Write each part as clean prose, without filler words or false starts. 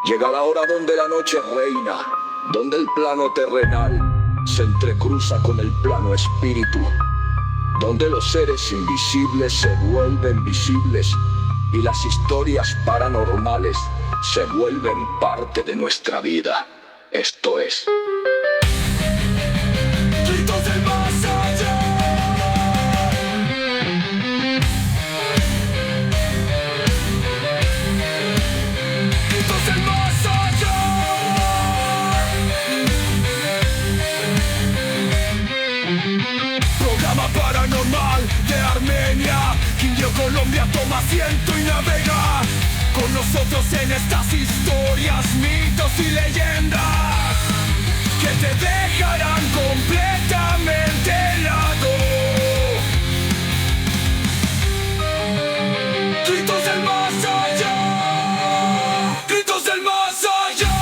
Llega la hora donde la noche reina, donde el plano terrenal se entrecruza con el plano espíritu, donde los seres invisibles se vuelven visibles y las historias paranormales se vuelven parte de nuestra vida. Esto es Gritos del Más Allá. Gritos del Más Allá. Programa paranormal de Armenia, Quindío, Colombia, toma asiento y navega con nosotros en estas historias, mitos y leyendas que te dejarán completamente helado. Gritos del más allá. Gritos del más allá.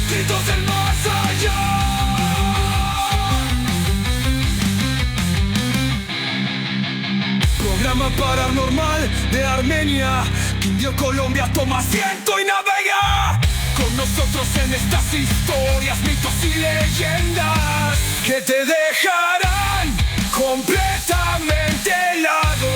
Gritos del más allá. Programa paranormal de Armenia, Quindío, Colombia, toma asiento y navega con nosotros en estas historias, mitos y leyendas que te dejarán completamente helado.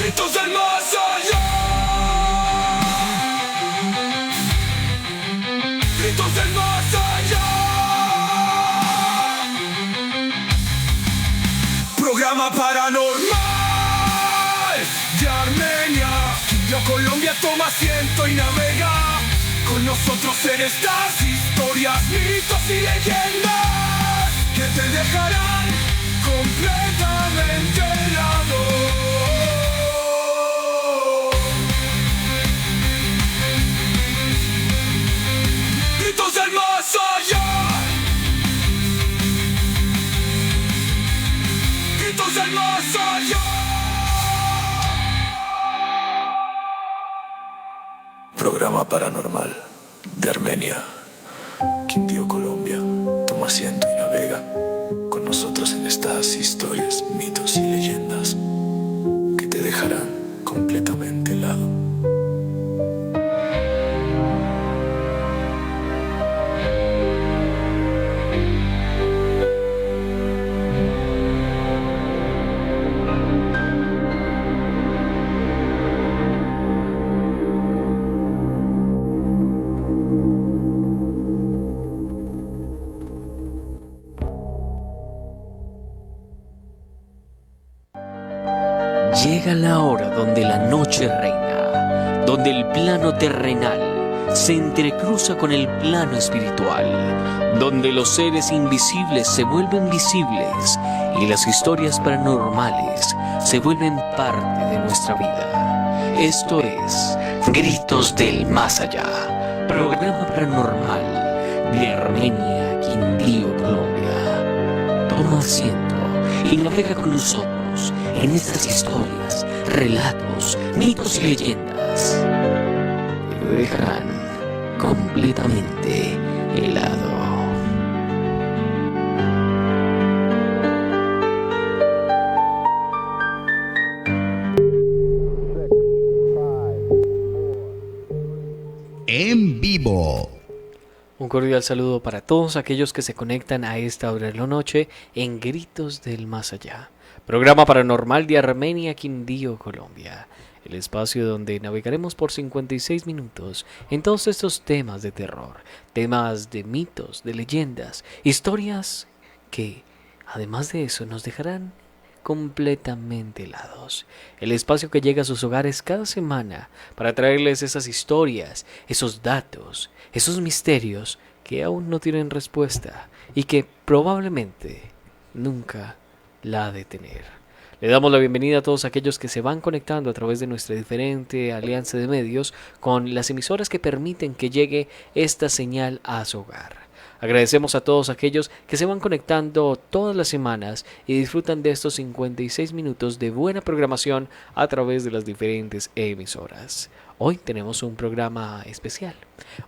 Gritos del más allá. Gritos del más allá. Programa paranormal de Armenia, Quindío, Colombia, toma asiento y navega con nosotros en estas historias, mitos y leyendas que te dejarán completamente helado. Gritos del más allá. Gritos del más allá. Programa paranormal de Armenia, Quindío, Colombia, toma asiento y navega con nosotros en estas historias, mitos y leyendas que te dejarán completamente helado. Llega la hora donde la noche reina, donde el plano terrenal se entrecruza con el plano espiritual, donde los seres invisibles se vuelven visibles y las historias paranormales se vuelven parte de nuestra vida. Esto es Gritos del Más Allá, programa paranormal de Armenia, Quindío, Colombia. Toma asiento y navega con nosotros en estas historias, relatos, mitos y leyendas que te dejarán completamente helado. En vivo. Un cordial saludo para todos aquellos que se conectan a esta hora de la noche en Gritos del Más Allá, programa paranormal de Armenia, Quindío, Colombia, el espacio donde navegaremos por 56 minutos en todos estos temas de terror, temas de mitos, de leyendas, historias que, además de eso, nos dejarán completamente helados. El espacio que llega a sus hogares cada semana para traerles esas historias, esos datos, esos misterios que aún no tienen respuesta y que probablemente nunca la ha de tener. Le damos la bienvenida a todos aquellos que se van conectando a través de nuestra diferente alianza de medios con las emisoras que permiten que llegue esta señal a su hogar. Agradecemos a todos aquellos que se van conectando todas las semanas y disfrutan de estos 56 minutos de buena programación a través de las diferentes emisoras. Hoy tenemos un programa especial,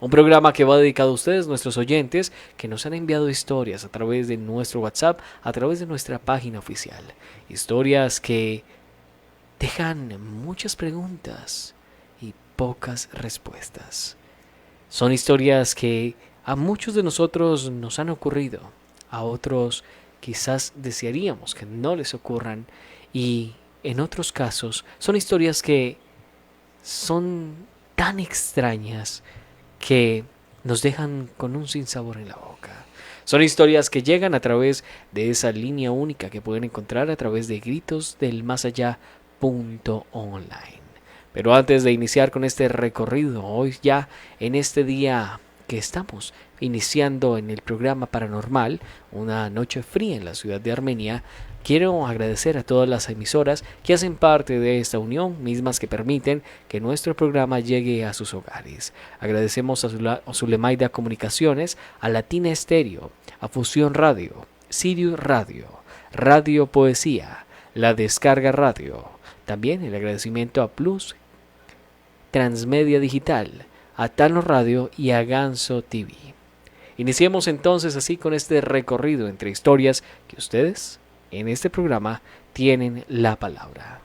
un programa que va dedicado a ustedes, nuestros oyentes, que nos han enviado historias a través de nuestro WhatsApp, a través de nuestra página oficial. Historias que dejan muchas preguntas y pocas respuestas. Son historias que a muchos de nosotros nos han ocurrido, a otros quizás desearíamos que no les ocurran, y en otros casos son historias que son tan extrañas que nos dejan con un sinsabor en la boca. Son historias que llegan a través de esa línea única que pueden encontrar a través de gritosdelmasallá.online. Pero antes de iniciar con este recorrido, hoy ya en este día que estamos iniciando en el programa paranormal, una noche fría en la ciudad de Armenia, quiero agradecer a todas las emisoras que hacen parte de esta unión, mismas que permiten que nuestro programa llegue a sus hogares. Agradecemos a Zulemaida Comunicaciones, a Latina Estéreo, a Fusión Radio, Sirius Radio, Radio Poesía, La Descarga Radio. También el agradecimiento a Plus, Transmedia Digital, a Tano Radio y a Ganso TV. Iniciemos entonces así con este recorrido entre historias que ustedes en este programa tienen la palabra.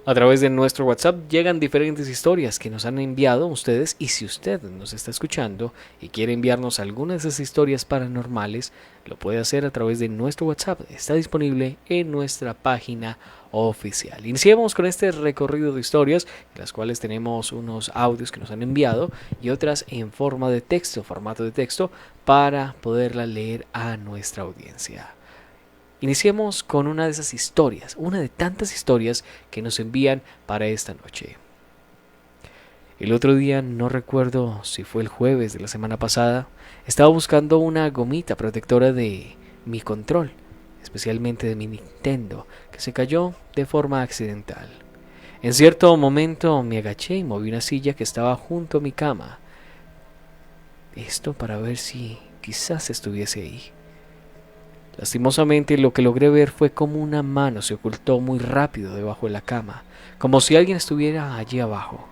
A través de nuestro WhatsApp llegan diferentes historias que nos han enviado ustedes, y si usted nos está escuchando y quiere enviarnos algunas de esas historias paranormales, lo puede hacer a través de nuestro WhatsApp. Está disponible en nuestra página oficial. Iniciemos con este recorrido de historias, en las cuales tenemos unos audios que nos han enviado y otras en forma de texto, formato de texto, para poderla leer a nuestra audiencia. Iniciemos con una de esas historias, una de tantas historias que nos envían para esta noche. El otro día, no recuerdo si fue el jueves de la semana pasada, estaba buscando una gomita protectora de mi control, especialmente de mi Nintendo, que se cayó de forma accidental. En cierto momento me agaché y moví una silla que estaba junto a mi cama. Esto para ver si quizás estuviese ahí. Lastimosamente, lo que logré ver fue como una mano se ocultó muy rápido debajo de la cama, como si alguien estuviera allí abajo,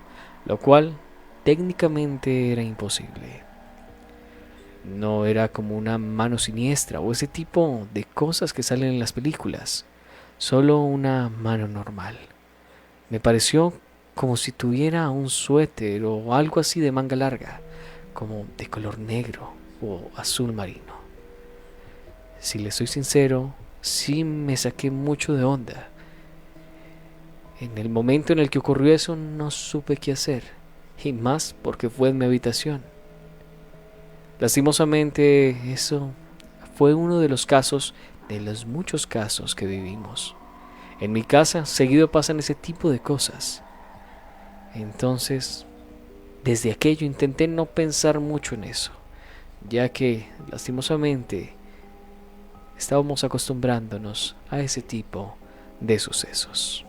lo cual técnicamente era imposible. No era como una mano siniestra o ese tipo de cosas que salen en las películas, solo una mano normal. Me pareció como si tuviera un suéter o algo así de manga larga, como de color negro o azul marino. Si le soy sincero, sí me saqué mucho de onda. En el momento en el que ocurrió eso no supe qué hacer, y más porque fue en mi habitación. Lastimosamente, eso fue uno de los casos, de los muchos casos que vivimos. En mi casa seguido pasan ese tipo de cosas. Entonces, desde aquello intenté no pensar mucho en eso, ya que lastimosamente estábamos acostumbrándonos a ese tipo de sucesos.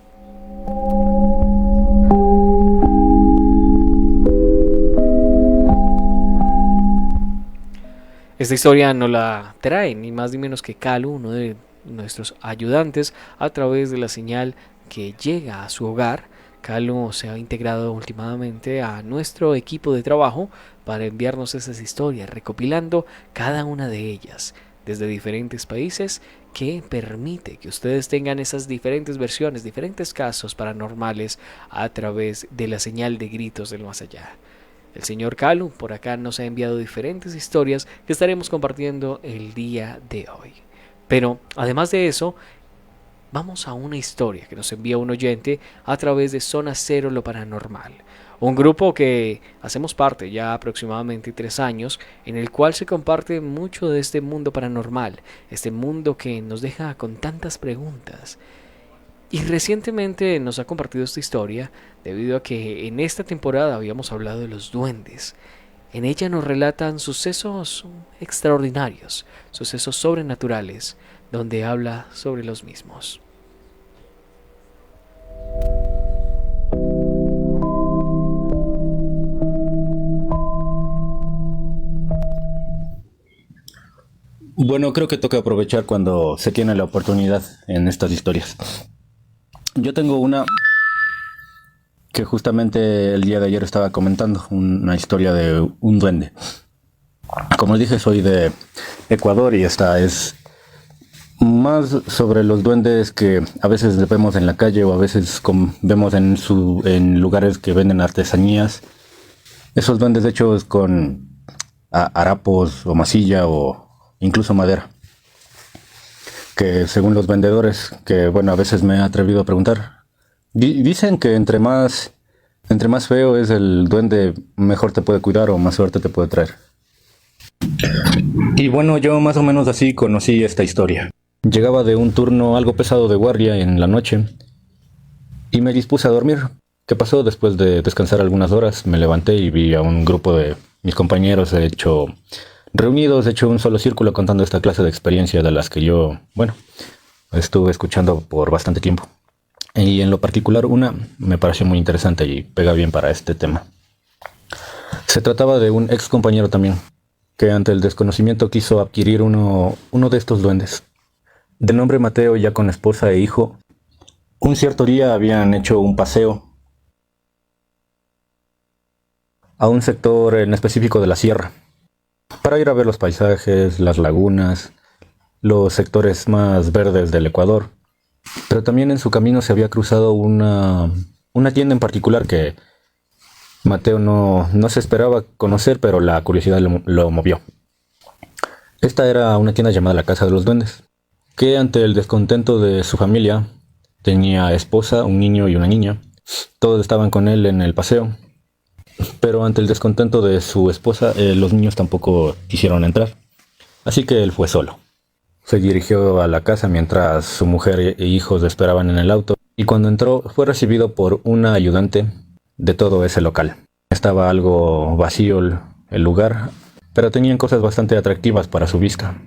Esta historia nos la trae ni más ni menos que Calu, uno de nuestros ayudantes, a través de la señal que llega a su hogar. Calu se ha integrado últimamente a nuestro equipo de trabajo para enviarnos esas historias, recopilando cada una de ellas desde diferentes países, que permite que ustedes tengan esas diferentes versiones, diferentes casos paranormales a través de la señal de Gritos del Más Allá. El señor Calu por acá nos ha enviado diferentes historias que estaremos compartiendo el día de hoy. Pero además de eso, vamos a una historia que nos envía un oyente a través de Zona Cero Lo Paranormal. Un grupo que hacemos parte ya aproximadamente 3 años, en el cual se comparte mucho de este mundo paranormal, este mundo que nos deja con tantas preguntas. Y recientemente nos ha compartido esta historia debido a que en esta temporada habíamos hablado de los duendes. En ella nos relatan sucesos extraordinarios, sucesos sobrenaturales, donde habla sobre los mismos. Bueno, creo que toca aprovechar cuando se tiene la oportunidad en estas historias. Yo tengo una que justamente el día de ayer estaba comentando, una historia de un duende. Como les dije, soy de Ecuador y esta es más sobre los duendes que a veces vemos en la calle o a veces vemos en lugares que venden artesanías. Esos duendes hechos con harapos o masilla o incluso madera. Que según los vendedores, que bueno, a veces me he atrevido a preguntar, dicen que entre más feo es el duende, mejor te puede cuidar o más suerte te puede traer. Y bueno, yo más o menos así conocí esta historia. Llegaba de un turno algo pesado de guardia en la noche y me dispuse a dormir. ¿Qué pasó? Después de descansar algunas horas, me levanté y vi a un grupo de mis compañeros reunidos, hecho un solo círculo contando esta clase de experiencias de las que yo, bueno, estuve escuchando por bastante tiempo. Y en lo particular una me pareció muy interesante y pega bien para este tema. Se trataba de un ex compañero también, que ante el desconocimiento quiso adquirir uno de estos duendes. De nombre Mateo, ya con esposa e hijo, un cierto día habían hecho un paseo a un sector en específico de la sierra, para ir a ver los paisajes, las lagunas, los sectores más verdes del Ecuador. Pero también en su camino se había cruzado una tienda en particular que Mateo no se esperaba conocer, pero la curiosidad lo movió. Esta era una tienda llamada La Casa de los Duendes, que ante el descontento de su familia, tenía esposa, un niño y una niña. Todos estaban con él en el paseo. Pero ante el descontento de su esposa, los niños tampoco quisieron entrar. Así que él fue solo. Se dirigió a la casa mientras su mujer e hijos esperaban en el auto. Y cuando entró, fue recibido por una ayudante de todo ese local. Estaba algo vacío el lugar, pero tenían cosas bastante atractivas para su vista.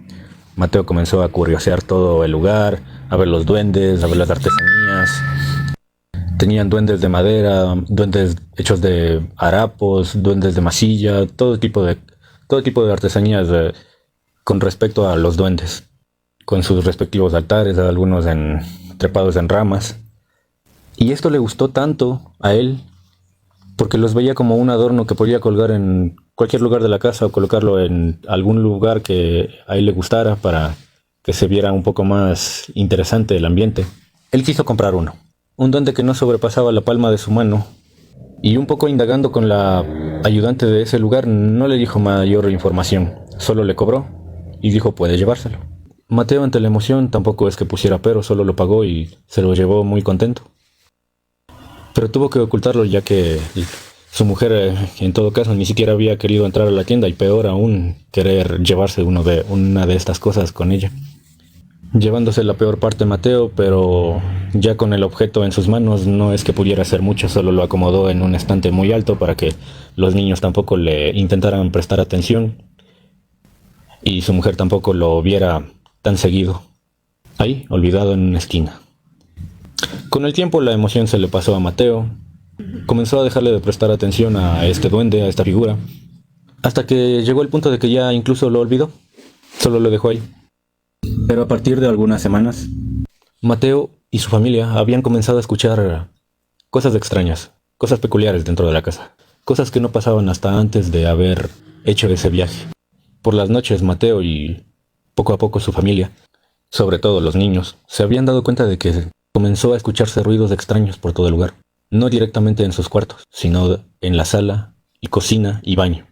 Mateo comenzó a curiosear todo el lugar, a ver los duendes, a ver las artesanías. Tenían duendes de madera, duendes hechos de harapos, duendes de masilla, todo tipo de artesanías con respecto a los duendes, con sus respectivos altares, algunos trepados en ramas. Y esto le gustó tanto a él, porque los veía como un adorno que podía colgar en cualquier lugar de la casa o colocarlo en algún lugar que a él le gustara para que se viera un poco más interesante el ambiente. Él quiso comprar uno. Un duende que no sobrepasaba la palma de su mano, y un poco indagando con la ayudante de ese lugar, no le dijo mayor información, solo le cobró y dijo puede llevárselo. Mateo ante la emoción tampoco es que pusiera pero, solo lo pagó y se lo llevó muy contento. Pero tuvo que ocultarlo ya que su mujer en todo caso ni siquiera había querido entrar a la tienda y peor aún querer llevarse una de estas cosas con ella. Llevándose la peor parte Mateo, pero ya con el objeto en sus manos no es que pudiera hacer mucho, solo lo acomodó en un estante muy alto para que los niños tampoco le intentaran prestar atención y su mujer tampoco lo viera tan seguido, ahí, olvidado en una esquina. Con el tiempo la emoción se le pasó a Mateo, comenzó a dejarle de prestar atención a este duende, a esta figura, hasta que llegó el punto de que ya incluso lo olvidó, solo lo dejó ahí. Pero a partir de algunas semanas, Mateo y su familia habían comenzado a escuchar cosas extrañas, cosas peculiares dentro de la casa, cosas que no pasaban hasta antes de haber hecho ese viaje. Por las noches, Mateo y poco a poco su familia, sobre todo los niños, se habían dado cuenta de que comenzó a escucharse ruidos extraños por todo el lugar, no directamente en sus cuartos, sino en la sala y cocina y baño.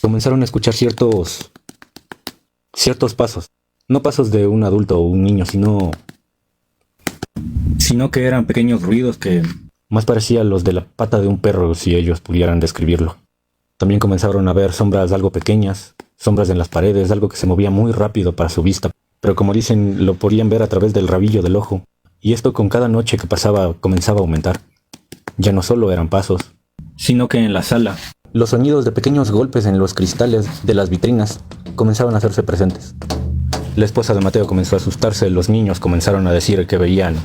Comenzaron a escuchar ciertos pasos. No pasos de un adulto o un niño, sino que eran pequeños ruidos que más parecían los de la pata de un perro si ellos pudieran describirlo. También comenzaron a ver sombras algo pequeñas, sombras en las paredes, algo que se movía muy rápido para su vista, pero como dicen, lo podían ver a través del rabillo del ojo, y esto con cada noche que pasaba comenzaba a aumentar. Ya no solo eran pasos, sino que en la sala, los sonidos de pequeños golpes en los cristales de las vitrinas comenzaban a hacerse presentes. La esposa de Mateo comenzó a asustarse, los niños comenzaron a decir que veían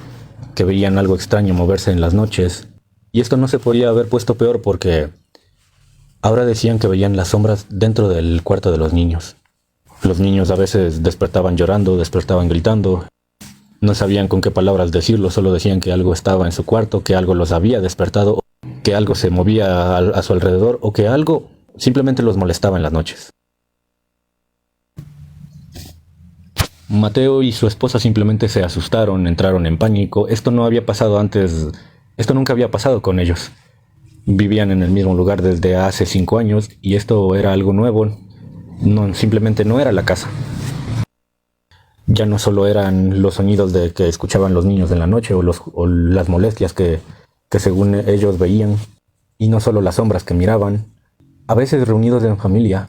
algo extraño moverse en las noches, y esto no se podía haber puesto peor porque ahora decían que veían las sombras dentro del cuarto de los niños. Los niños a veces despertaban llorando, despertaban gritando. No sabían con qué palabras decirlo, solo decían que algo estaba en su cuarto, que algo los había despertado, que algo se movía a su alrededor o que algo simplemente los molestaba en las noches. Mateo y su esposa simplemente se asustaron, entraron en pánico. Esto no había pasado antes, esto nunca había pasado con ellos. Vivían en el mismo lugar desde hace 5 años y esto era algo nuevo. Simplemente no era la casa. Ya no solo eran los sonidos que escuchaban los niños en la noche o las molestias que según ellos veían, y no solo las sombras que miraban. A veces reunidos en familia,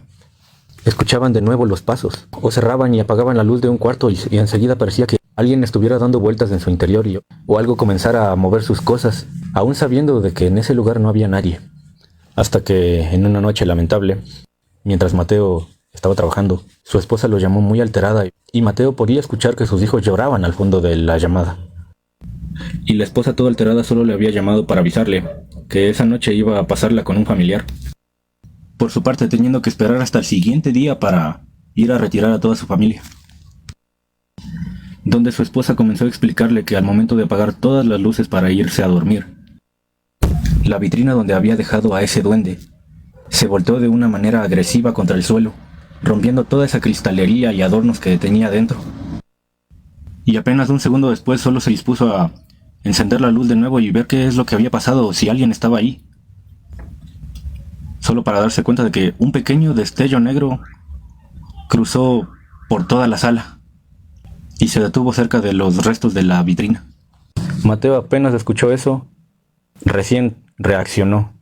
escuchaban de nuevo los pasos, o cerraban y apagaban la luz de un cuarto y enseguida parecía que alguien estuviera dando vueltas en su interior o algo comenzara a mover sus cosas, aún sabiendo de que en ese lugar no había nadie. Hasta que en una noche lamentable, mientras Mateo estaba trabajando, su esposa lo llamó muy alterada y Mateo podía escuchar que sus hijos lloraban al fondo de la llamada. Y la esposa toda alterada solo le había llamado para avisarle que esa noche iba a pasarla con un familiar. Por su parte, teniendo que esperar hasta el siguiente día para ir a retirar a toda su familia. Donde su esposa comenzó a explicarle que al momento de apagar todas las luces para irse a dormir, la vitrina donde había dejado a ese duende se volteó de una manera agresiva contra el suelo, rompiendo toda esa cristalería y adornos que tenía dentro. Y apenas un segundo después solo se dispuso a encender la luz de nuevo y ver qué es lo que había pasado o si alguien estaba ahí. Solo para darse cuenta de que un pequeño destello negro cruzó por toda la sala y se detuvo cerca de los restos de la vitrina. Mateo apenas escuchó eso, recién reaccionó.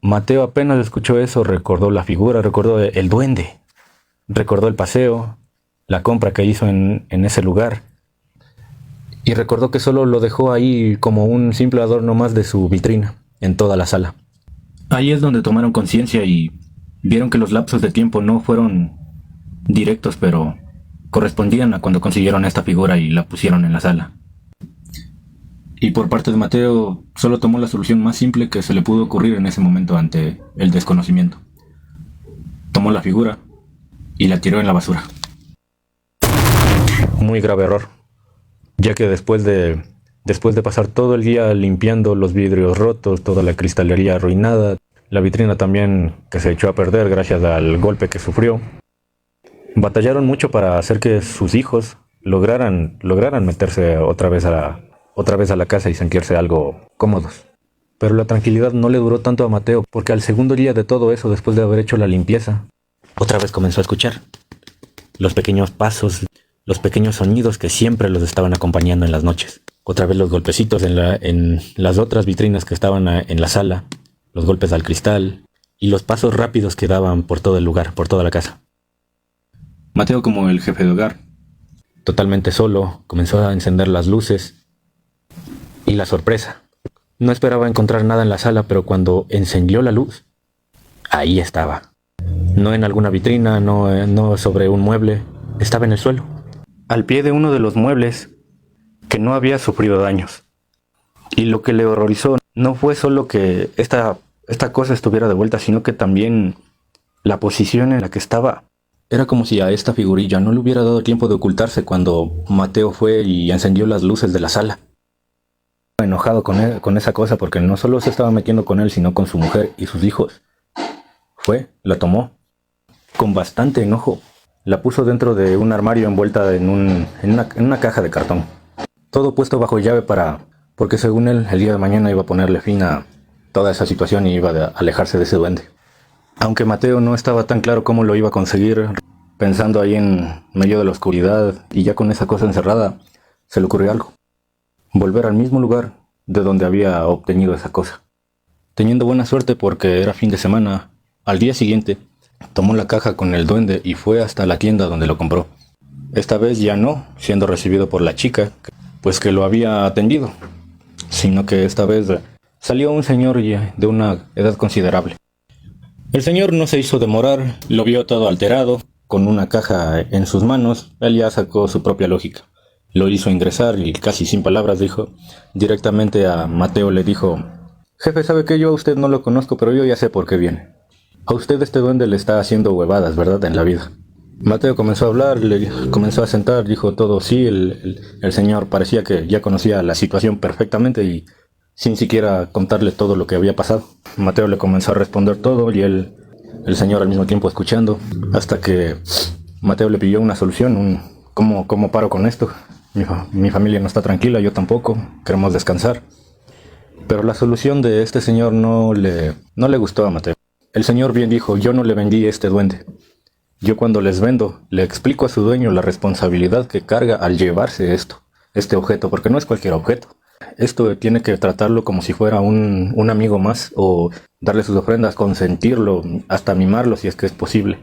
Mateo apenas escuchó eso, recordó la figura, recordó el duende, recordó el paseo, la compra que hizo en ese lugar, y recordó que solo lo dejó ahí como un simple adorno más de su vitrina en toda la sala. Ahí es donde tomaron conciencia y vieron que los lapsos de tiempo no fueron directos, pero correspondían a cuando consiguieron esta figura y la pusieron en la sala. Y por parte de Mateo, solo tomó la solución más simple que se le pudo ocurrir en ese momento ante el desconocimiento. Tomó la figura y la tiró en la basura. Muy grave error, ya que después de pasar todo el día limpiando los vidrios rotos, toda la cristalería arruinada, la vitrina también que se echó a perder gracias al golpe que sufrió, batallaron mucho para hacer que sus hijos lograran meterse otra vez a la casa y sentirse algo cómodos. Pero la tranquilidad no le duró tanto a Mateo, porque al segundo día de todo eso, después de haber hecho la limpieza, otra vez comenzó a escuchar los pequeños pasos, los pequeños sonidos que siempre los estaban acompañando en las noches. Otra vez los golpecitos en las otras vitrinas que estaban en la sala, los golpes al cristal y los pasos rápidos que daban por todo el lugar, por toda la casa. Mateo, como el jefe de hogar, totalmente solo, comenzó a encender las luces. Y la sorpresa. No esperaba encontrar nada en la sala, pero cuando encendió la luz, ahí estaba. No en alguna vitrina, no sobre un mueble, estaba en el suelo, al pie de uno de los muebles que no había sufrido daños. Y lo que le horrorizó no fue solo que esta cosa estuviera de vuelta, sino que también la posición en la que estaba. Era como si a esta figurilla no le hubiera dado tiempo de ocultarse cuando Mateo fue y encendió las luces de la sala. Enojado con esa cosa porque no solo se estaba metiendo con él, sino con su mujer y sus hijos. La tomó con bastante enojo, la puso dentro de un armario envuelta en una caja de cartón. Todo puesto bajo llave porque según él el día de mañana iba a ponerle fin a toda esa situación y iba a alejarse de ese duende. Aunque Mateo no estaba tan claro cómo lo iba a conseguir, pensando ahí en medio de la oscuridad y ya con esa cosa encerrada, se le ocurrió algo. Volver al mismo lugar de donde había obtenido esa cosa. Teniendo buena suerte porque era fin de semana, al día siguiente tomó la caja con el duende y fue hasta la tienda donde lo compró. Esta vez ya no siendo recibido por la chica, pues que lo había atendido, sino que esta vez salió un señor ya de una edad considerable. El señor no se hizo demorar, lo vio todo alterado, con una caja en sus manos. Él ya sacó su propia lógica. Lo hizo ingresar y casi sin palabras dijo, directamente a Mateo le dijo: jefe, sabe que yo a usted no lo conozco, pero yo ya sé por qué viene. A usted este duende le está haciendo huevadas, ¿verdad? En la vida. Mateo comenzó a hablar, le comenzó a sentar, dijo todo sí, el señor parecía que ya conocía la situación perfectamente y sin siquiera contarle todo lo que había pasado. Mateo le comenzó a responder todo y el señor al mismo tiempo escuchando, hasta que Mateo le pidió una solución, ¿cómo paro con esto? Mi familia no está tranquila, yo tampoco, queremos descansar. Pero la solución de este señor no le gustó a Mateo. El señor bien dijo, yo no le vendí este duende. Yo cuando les vendo, le explico a su dueño la responsabilidad que carga al llevarse este objeto, porque no es cualquier objeto. Esto tiene que tratarlo como si fuera un amigo más, o darle sus ofrendas, consentirlo, hasta mimarlo si es que es posible.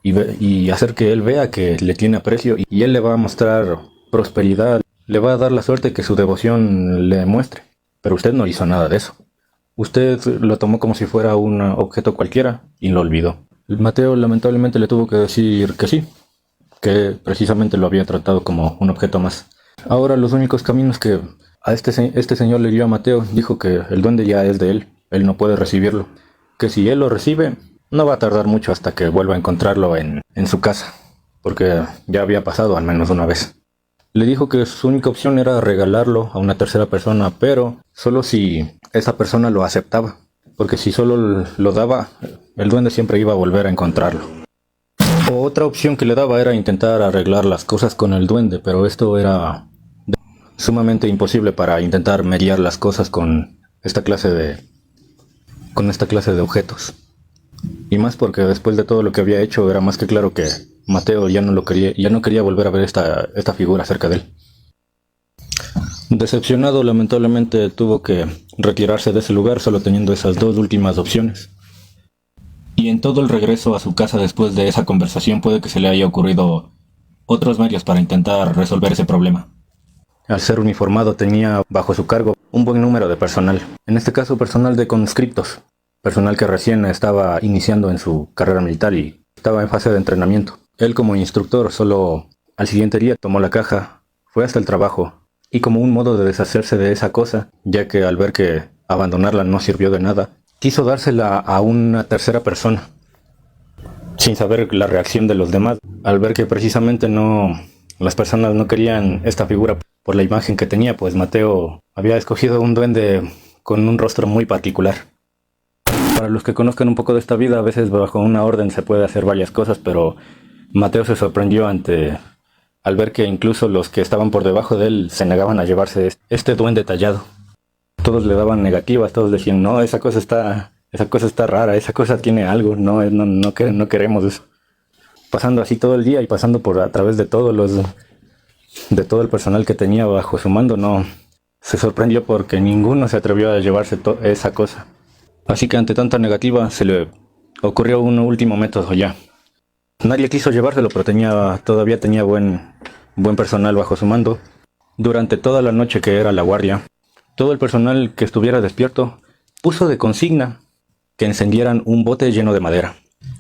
Y hacer que él vea que le tiene aprecio y él le va a mostrar prosperidad, le va a dar la suerte que su devoción le muestre. Pero usted no hizo nada de eso. Usted lo tomó como si fuera un objeto cualquiera y lo olvidó. Mateo lamentablemente le tuvo que decir que sí, que precisamente lo había tratado como un objeto más. Ahora los únicos caminos que a este señor le dio a Mateo, dijo que el duende ya es de él no puede recibirlo, que si él lo recibe no va a tardar mucho hasta que vuelva a encontrarlo en su casa, porque ya había pasado al menos una vez. Le dijo que su única opción era regalarlo a una tercera persona, pero solo si esa persona lo aceptaba, porque si solo lo daba, el duende siempre iba a volver a encontrarlo. Otra opción que le daba era intentar arreglar las cosas con el duende, pero esto era sumamente imposible para intentar mediar las cosas con esta clase de objetos. Y más porque después de todo lo que había hecho era más que claro que Mateo ya no quería volver a ver esta figura cerca de él. Decepcionado, lamentablemente tuvo que retirarse de ese lugar solo teniendo esas dos últimas opciones. Y en todo el regreso a su casa después de esa conversación puede que se le haya ocurrido otros medios para intentar resolver ese problema. Al ser uniformado tenía bajo su cargo un buen número de personal, en este caso personal de conscriptos, personal que recién estaba iniciando en su carrera militar y estaba en fase de entrenamiento. Él como instructor solo al siguiente día tomó la caja, fue hasta el trabajo y como un modo de deshacerse de esa cosa, ya que al ver que abandonarla no sirvió de nada, quiso dársela a una tercera persona, sin saber la reacción de los demás, al ver que precisamente las personas no querían esta figura por la imagen que tenía, pues Mateo había escogido un duende con un rostro muy particular. Para los que conozcan un poco de esta vida, a veces bajo una orden se puede hacer varias cosas, pero Mateo se sorprendió al ver que incluso los que estaban por debajo de él se negaban a llevarse este duende tallado. Todos le daban negativas, todos decían, no, esa cosa está rara, esa cosa tiene algo, no queremos eso. Pasando así todo el día y pasando a través de todo el personal que tenía bajo su mando, no se sorprendió porque ninguno se atrevió a llevarse esa cosa. Así que ante tanta negativa se le ocurrió un último método ya. Nadie quiso llevárselo, pero todavía tenía buen personal bajo su mando. Durante toda la noche que era la guardia, todo el personal que estuviera despierto puso de consigna que encendieran un bote lleno de madera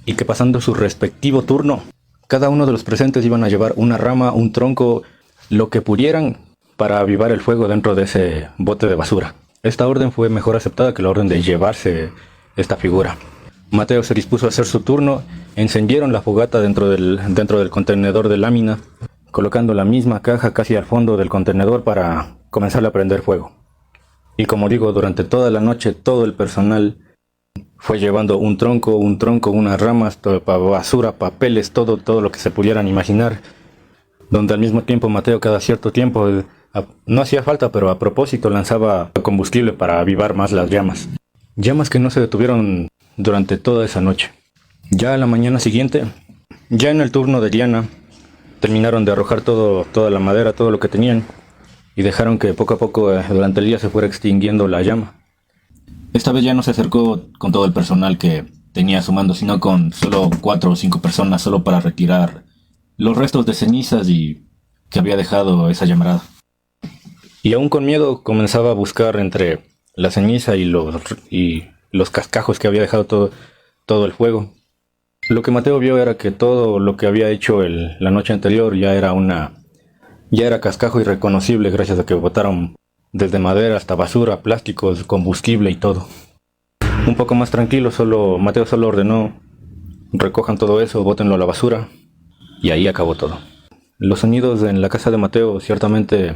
y que pasando su respectivo turno, cada uno de los presentes iban a llevar una rama, un tronco, lo que pudieran para avivar el fuego dentro de ese bote de basura. Esta orden fue mejor aceptada que la orden de llevarse esta figura. Mateo se dispuso a hacer su turno, encendieron la fogata dentro del contenedor de lámina, colocando la misma caja casi al fondo del contenedor para comenzar a prender fuego. Y como digo, durante toda la noche todo el personal fue llevando un tronco, unas ramas, basura, papeles, todo lo que se pudieran imaginar, donde al mismo tiempo Mateo cada cierto tiempo, no hacía falta, pero a propósito lanzaba combustible para avivar más las llamas. Llamas que no se detuvieron durante toda esa noche. Ya a la mañana siguiente, ya en el turno de Diana, terminaron de arrojar toda la madera, todo lo que tenían, y dejaron que poco a poco durante el día se fuera extinguiendo la llama. Esta vez ya no se acercó con todo el personal que tenía a su mando, sino con solo 4 o 5 personas, solo para retirar los restos de cenizas y que había dejado esa llamarada. Y aún con miedo comenzaba a buscar entre la ceniza y los cascajos que había dejado todo el fuego. Lo que Mateo vio era que todo lo que había hecho la noche anterior ya era cascajo irreconocible gracias a que botaron desde madera hasta basura, plásticos, combustible y todo. Un poco más tranquilo, Mateo solo ordenó: recojan todo eso, bótenlo a la basura. y ahí acabó todo. Los sonidos en la casa de Mateo ciertamente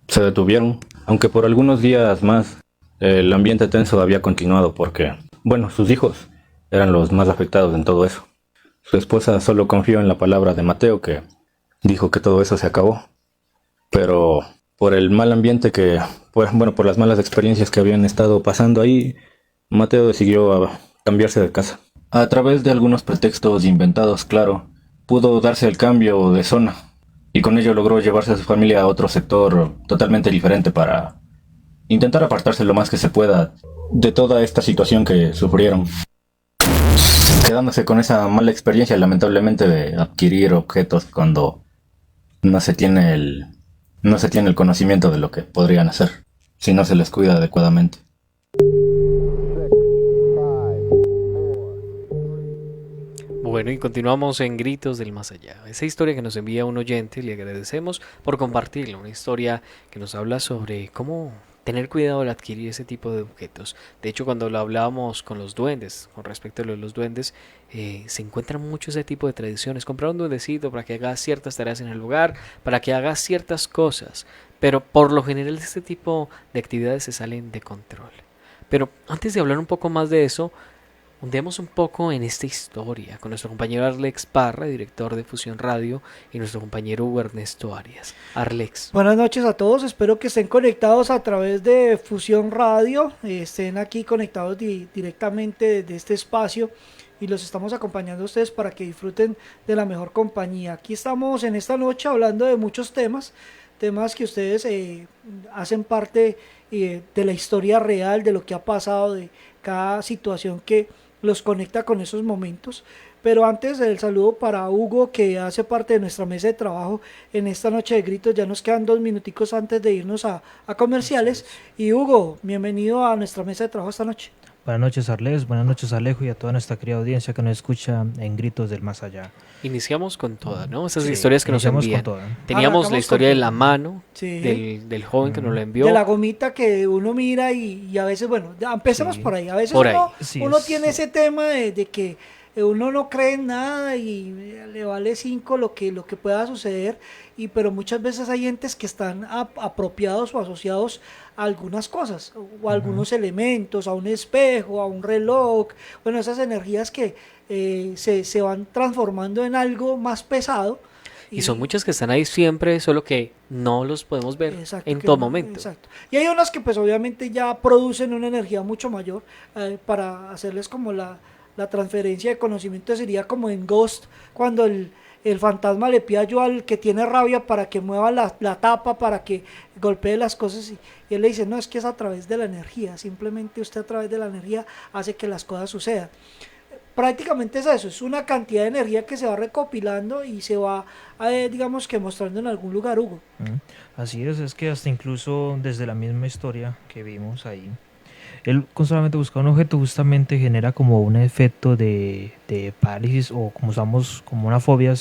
se detuvieron, aunque por algunos días más el ambiente tenso había continuado porque, bueno, sus hijos eran los más afectados en todo eso. Su esposa solo confió en la palabra de Mateo, que dijo que todo eso se acabó, pero por el mal ambiente por las malas experiencias que habían estado pasando ahí, Mateo decidió cambiarse de casa. A través de algunos pretextos inventados, claro, pudo darse el cambio de zona y con ello logró llevarse a su familia a otro sector totalmente diferente para intentar apartarse lo más que se pueda de toda esta situación que sufrieron, quedándose con esa mala experiencia lamentablemente de adquirir objetos cuando no se tiene el conocimiento de lo que podrían hacer si no se les cuida adecuadamente. Bueno, y continuamos en Gritos del Más Allá. Esa historia que nos envía un oyente, le agradecemos por compartirla. Una historia que nos habla sobre cómo tener cuidado al adquirir ese tipo de objetos. De hecho, cuando lo hablábamos con los duendes, con respecto a lo de los duendes, se encuentran mucho ese tipo de tradiciones. Comprar un duendecito para que haga ciertas tareas en el hogar, para que haga ciertas cosas. Pero por lo general este tipo de actividades se salen de control. Pero antes de hablar un poco más de eso, hundemos un poco en esta historia con nuestro compañero Arlex Parra, director de Fusión Radio, y nuestro compañero Hugo Ernesto Arias. Arlex. Buenas noches a todos, espero que estén conectados a través de Fusión Radio, estén aquí conectados directamente desde este espacio y los estamos acompañando a ustedes para que disfruten de la mejor compañía. Aquí estamos en esta noche hablando de muchos temas que ustedes hacen parte de la historia real, de lo que ha pasado, de cada situación que los conecta con esos momentos. Pero antes el saludo para Hugo, que hace parte de nuestra mesa de trabajo en esta noche de gritos. Ya nos quedan 2 minuticos antes de irnos a comerciales. Y Hugo, bienvenido a nuestra mesa de trabajo esta noche. Buenas noches, Arles, buenas noches, Alejo, y a toda nuestra querida audiencia que nos escucha en Gritos del Más Allá. Iniciamos con todas, ¿no? Esas Sí, historias que nos envían. Teníamos la historia de la mano, Sí. del joven que nos la envió. De la gomita que uno mira y a veces, bueno, ya empecemos Sí. por ahí. A veces Por ahí. Sí, uno es- tiene ese tema de que uno no cree en nada y le vale 5 lo que pueda suceder, pero muchas veces hay entes que están apropiados o asociados a algunas cosas o a algunos elementos, a un espejo, a un reloj, bueno, esas energías que se van transformando en algo más pesado. Y son muchas que están ahí siempre, solo que no los podemos ver Exacto, en que todo no- momento. Exacto. Y hay unas que pues obviamente ya producen una energía mucho mayor para hacerles como la transferencia de conocimiento. Sería como en Ghost, cuando el fantasma le pide ayuda al que tiene rabia para que mueva la tapa, para que golpee las cosas, y él le dice, no, es que es a través de la energía, simplemente usted a través de la energía hace que las cosas sucedan. Prácticamente es eso, es una cantidad de energía que se va recopilando y se va, digamos que mostrando en algún lugar, Hugo. Así es que hasta incluso desde la misma historia que vimos ahí, él con solamente buscar un objeto justamente genera como un efecto de parálisis o como usamos como una fobia,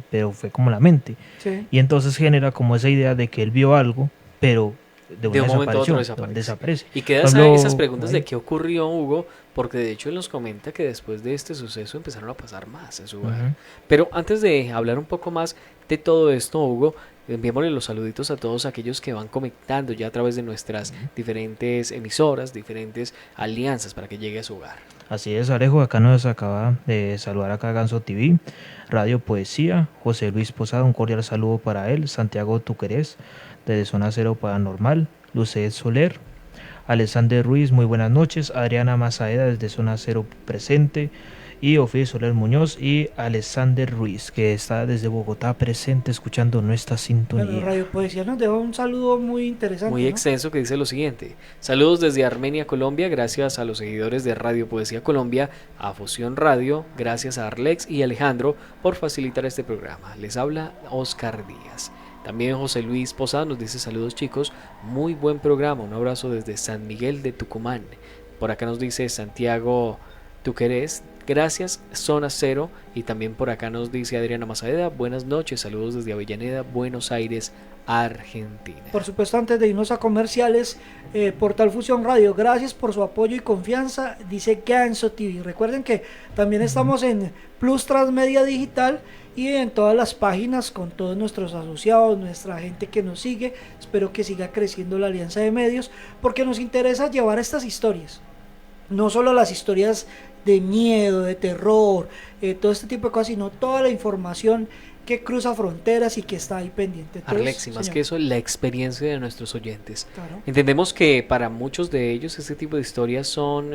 pero fue como la mente. Sí. Y entonces genera como esa idea de que él vio algo, pero de De una un momento a otro desaparición, desaparece. desaparece. Y quedan Por ejemplo, esas preguntas de ahí. qué ocurrió, Hugo, porque de hecho él nos comenta que después de este suceso empezaron a pasar más en su hogar. Ujú. Pero antes de hablar un poco más de todo esto, Hugo, enviémosle los saluditos a todos aquellos que van conectando ya a través de nuestras diferentes emisoras, diferentes alianzas para que llegue a su hogar. Así es, Alejo, acá nos acaba de saludar acá Ganso TV, Radio Poesía, José Luis Posada, un cordial saludo para él, Santiago Tuquerés, desde Zona Cero Paranormal, Lucet Soler, Alexander Ruiz, muy buenas noches, Adriana Mazaeda desde Zona Cero presente, y Ofelia Soler Muñoz y Alexander Ruiz, que está desde Bogotá presente escuchando nuestra Bueno, sintonía. Radio Poesía nos deja un saludo muy interesante. Muy ¿no? extenso, que dice lo siguiente: saludos desde Armenia, Colombia, gracias a los seguidores de Radio Poesía Colombia, a Fusión Radio, gracias a Arlex y Alejandro por facilitar este programa. Les habla Oscar Díaz. También José Luis Posada nos dice: saludos chicos, muy buen programa, un abrazo desde San Miguel de Tucumán. Por acá nos dice Santiago Tuquerés, gracias Zona Cero. Y también por acá nos dice Adriana Mazaeda: buenas noches, saludos desde Avellaneda, Buenos Aires, Argentina. Por supuesto, antes de irnos a comerciales, Portal Fusión Radio, gracias por su apoyo y confianza, dice Ganso TV. Recuerden que también estamos en Plus Transmedia Digital y en todas las páginas con todos nuestros asociados, nuestra gente que nos sigue. Espero que siga creciendo la alianza de medios, porque nos interesa llevar estas historias, no solo las historias de miedo, de terror, todo este tipo de cosas, sino toda la información que cruza fronteras y que está ahí pendiente. Entonces, Arlexi, más señor, que eso, la experiencia de nuestros oyentes. claro. Entendemos que para muchos de ellos este tipo de historias son,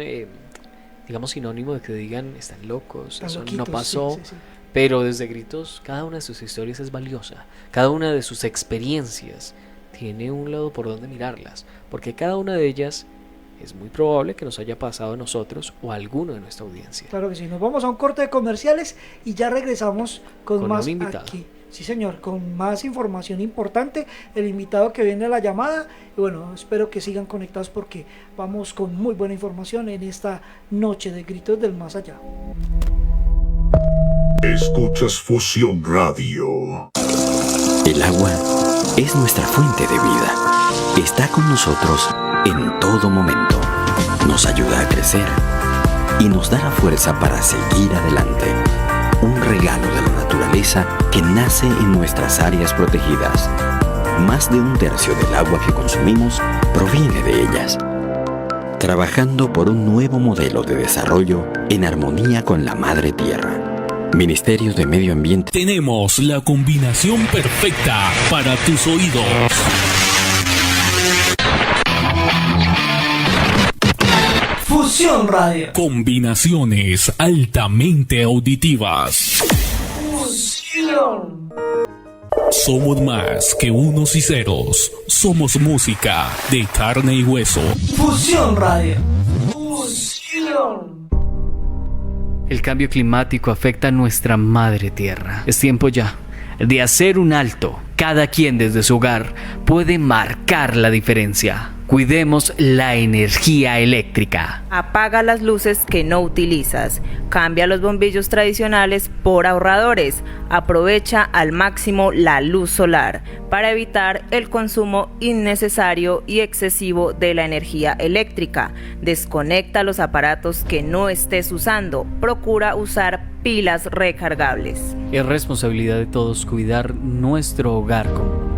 digamos, sinónimo de que digan están locos, Están eso loquitos, no pasó. sí, sí, sí. Pero desde Gritos, cada una de sus historias es valiosa. Cada una de sus experiencias tiene un lado por donde mirarlas, porque cada una de ellas es muy probable que nos haya pasado a nosotros o a alguno de nuestra audiencia. Claro que sí, nos vamos a un corte de comerciales y ya regresamos con más un invitado. aquí. Sí, señor, con más información importante, el invitado que viene a la llamada. Y bueno, espero que sigan conectados porque vamos con muy buena información en esta noche de Gritos del Más Allá. Escuchas Fusión Radio. El agua es nuestra fuente de vida. Está con nosotros en todo momento. Nos ayuda a crecer y nos da la fuerza para seguir adelante. Un regalo de la naturaleza que nace en nuestras áreas protegidas. Más de un tercio del agua que consumimos proviene de ellas. Trabajando por un nuevo modelo de desarrollo en armonía con la Madre Tierra. Ministerio de Medio Ambiente. Tenemos la combinación perfecta para tus oídos. Fusión Radio. Combinaciones altamente auditivas. Fusión. Somos más que unos y ceros. Somos música de carne y hueso. Fusión Radio. Fusión. El cambio climático afecta a nuestra madre tierra. Es tiempo ya de hacer un alto. Cada quien desde su hogar puede marcar la diferencia. Cuidemos la energía eléctrica. Apaga las luces que no utilizas. Cambia los bombillos tradicionales por ahorradores. Aprovecha al máximo la luz solar para evitar el consumo innecesario y excesivo de la energía eléctrica. Desconecta los aparatos que no estés usando. Procura usar pilas recargables. Es responsabilidad de todos cuidar nuestro hogar común.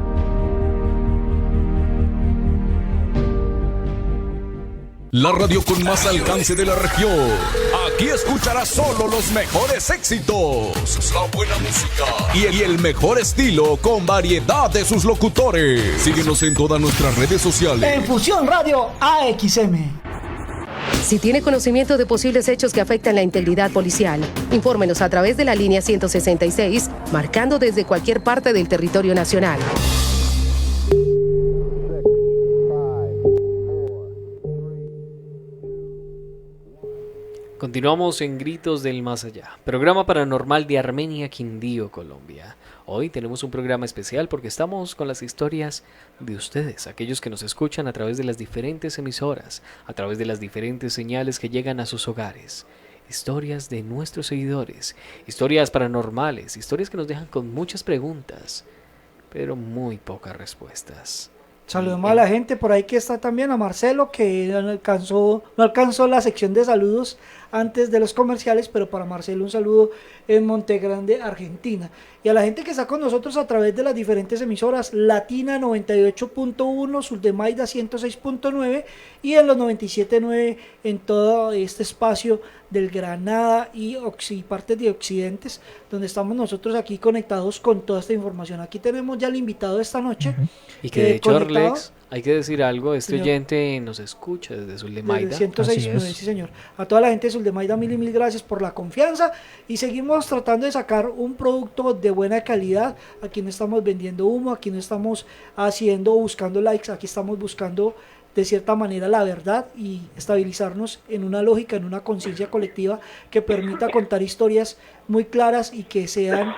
La radio con más alcance de la región. Aquí escucharás solo los mejores éxitos, la buena música y el mejor estilo con variedad de sus locutores. Síguenos en todas nuestras redes sociales. En Fusión Radio AXM. Si tiene conocimiento de posibles hechos que afectan la integridad policial, infórmenos a través de la línea 166, marcando desde cualquier parte del territorio nacional. Continuamos en Gritos del Más Allá, programa paranormal de Armenia, Quindío, Colombia. Hoy tenemos un programa especial porque estamos con las historias de ustedes, aquellos que nos escuchan a través de las diferentes emisoras, a través de las diferentes señales que llegan a sus hogares. Historias de nuestros seguidores, historias paranormales, historias que nos dejan con muchas preguntas, pero muy pocas respuestas. Saludemos a la gente por ahí que está también, a Marcelo, que no alcanzó la sección de saludos antes de los comerciales, pero para Marcelo un saludo en Montegrande, Argentina. Y a la gente que está con nosotros a través de las diferentes emisoras, Latina 98.1, Suldemaida 106.9 y en los 97.9 en todo este espacio del Granada y partes de Occidentes, donde estamos nosotros aquí conectados con toda esta información. Aquí tenemos ya el invitado de esta noche. Y que de hecho, conectado. Arlex, hay que decir algo, este Señor. oyente nos escucha desde Suldemaida. Desde 106.9, sí señor. A toda la gente de Suldemaida, mil gracias por la confianza y seguimos tratando de sacar un producto de buena calidad. Aquí no estamos vendiendo humo, aquí no estamos buscando likes, aquí estamos buscando de cierta manera la verdad y estabilizarnos en una lógica, en una conciencia colectiva que permita contar historias muy claras y que sean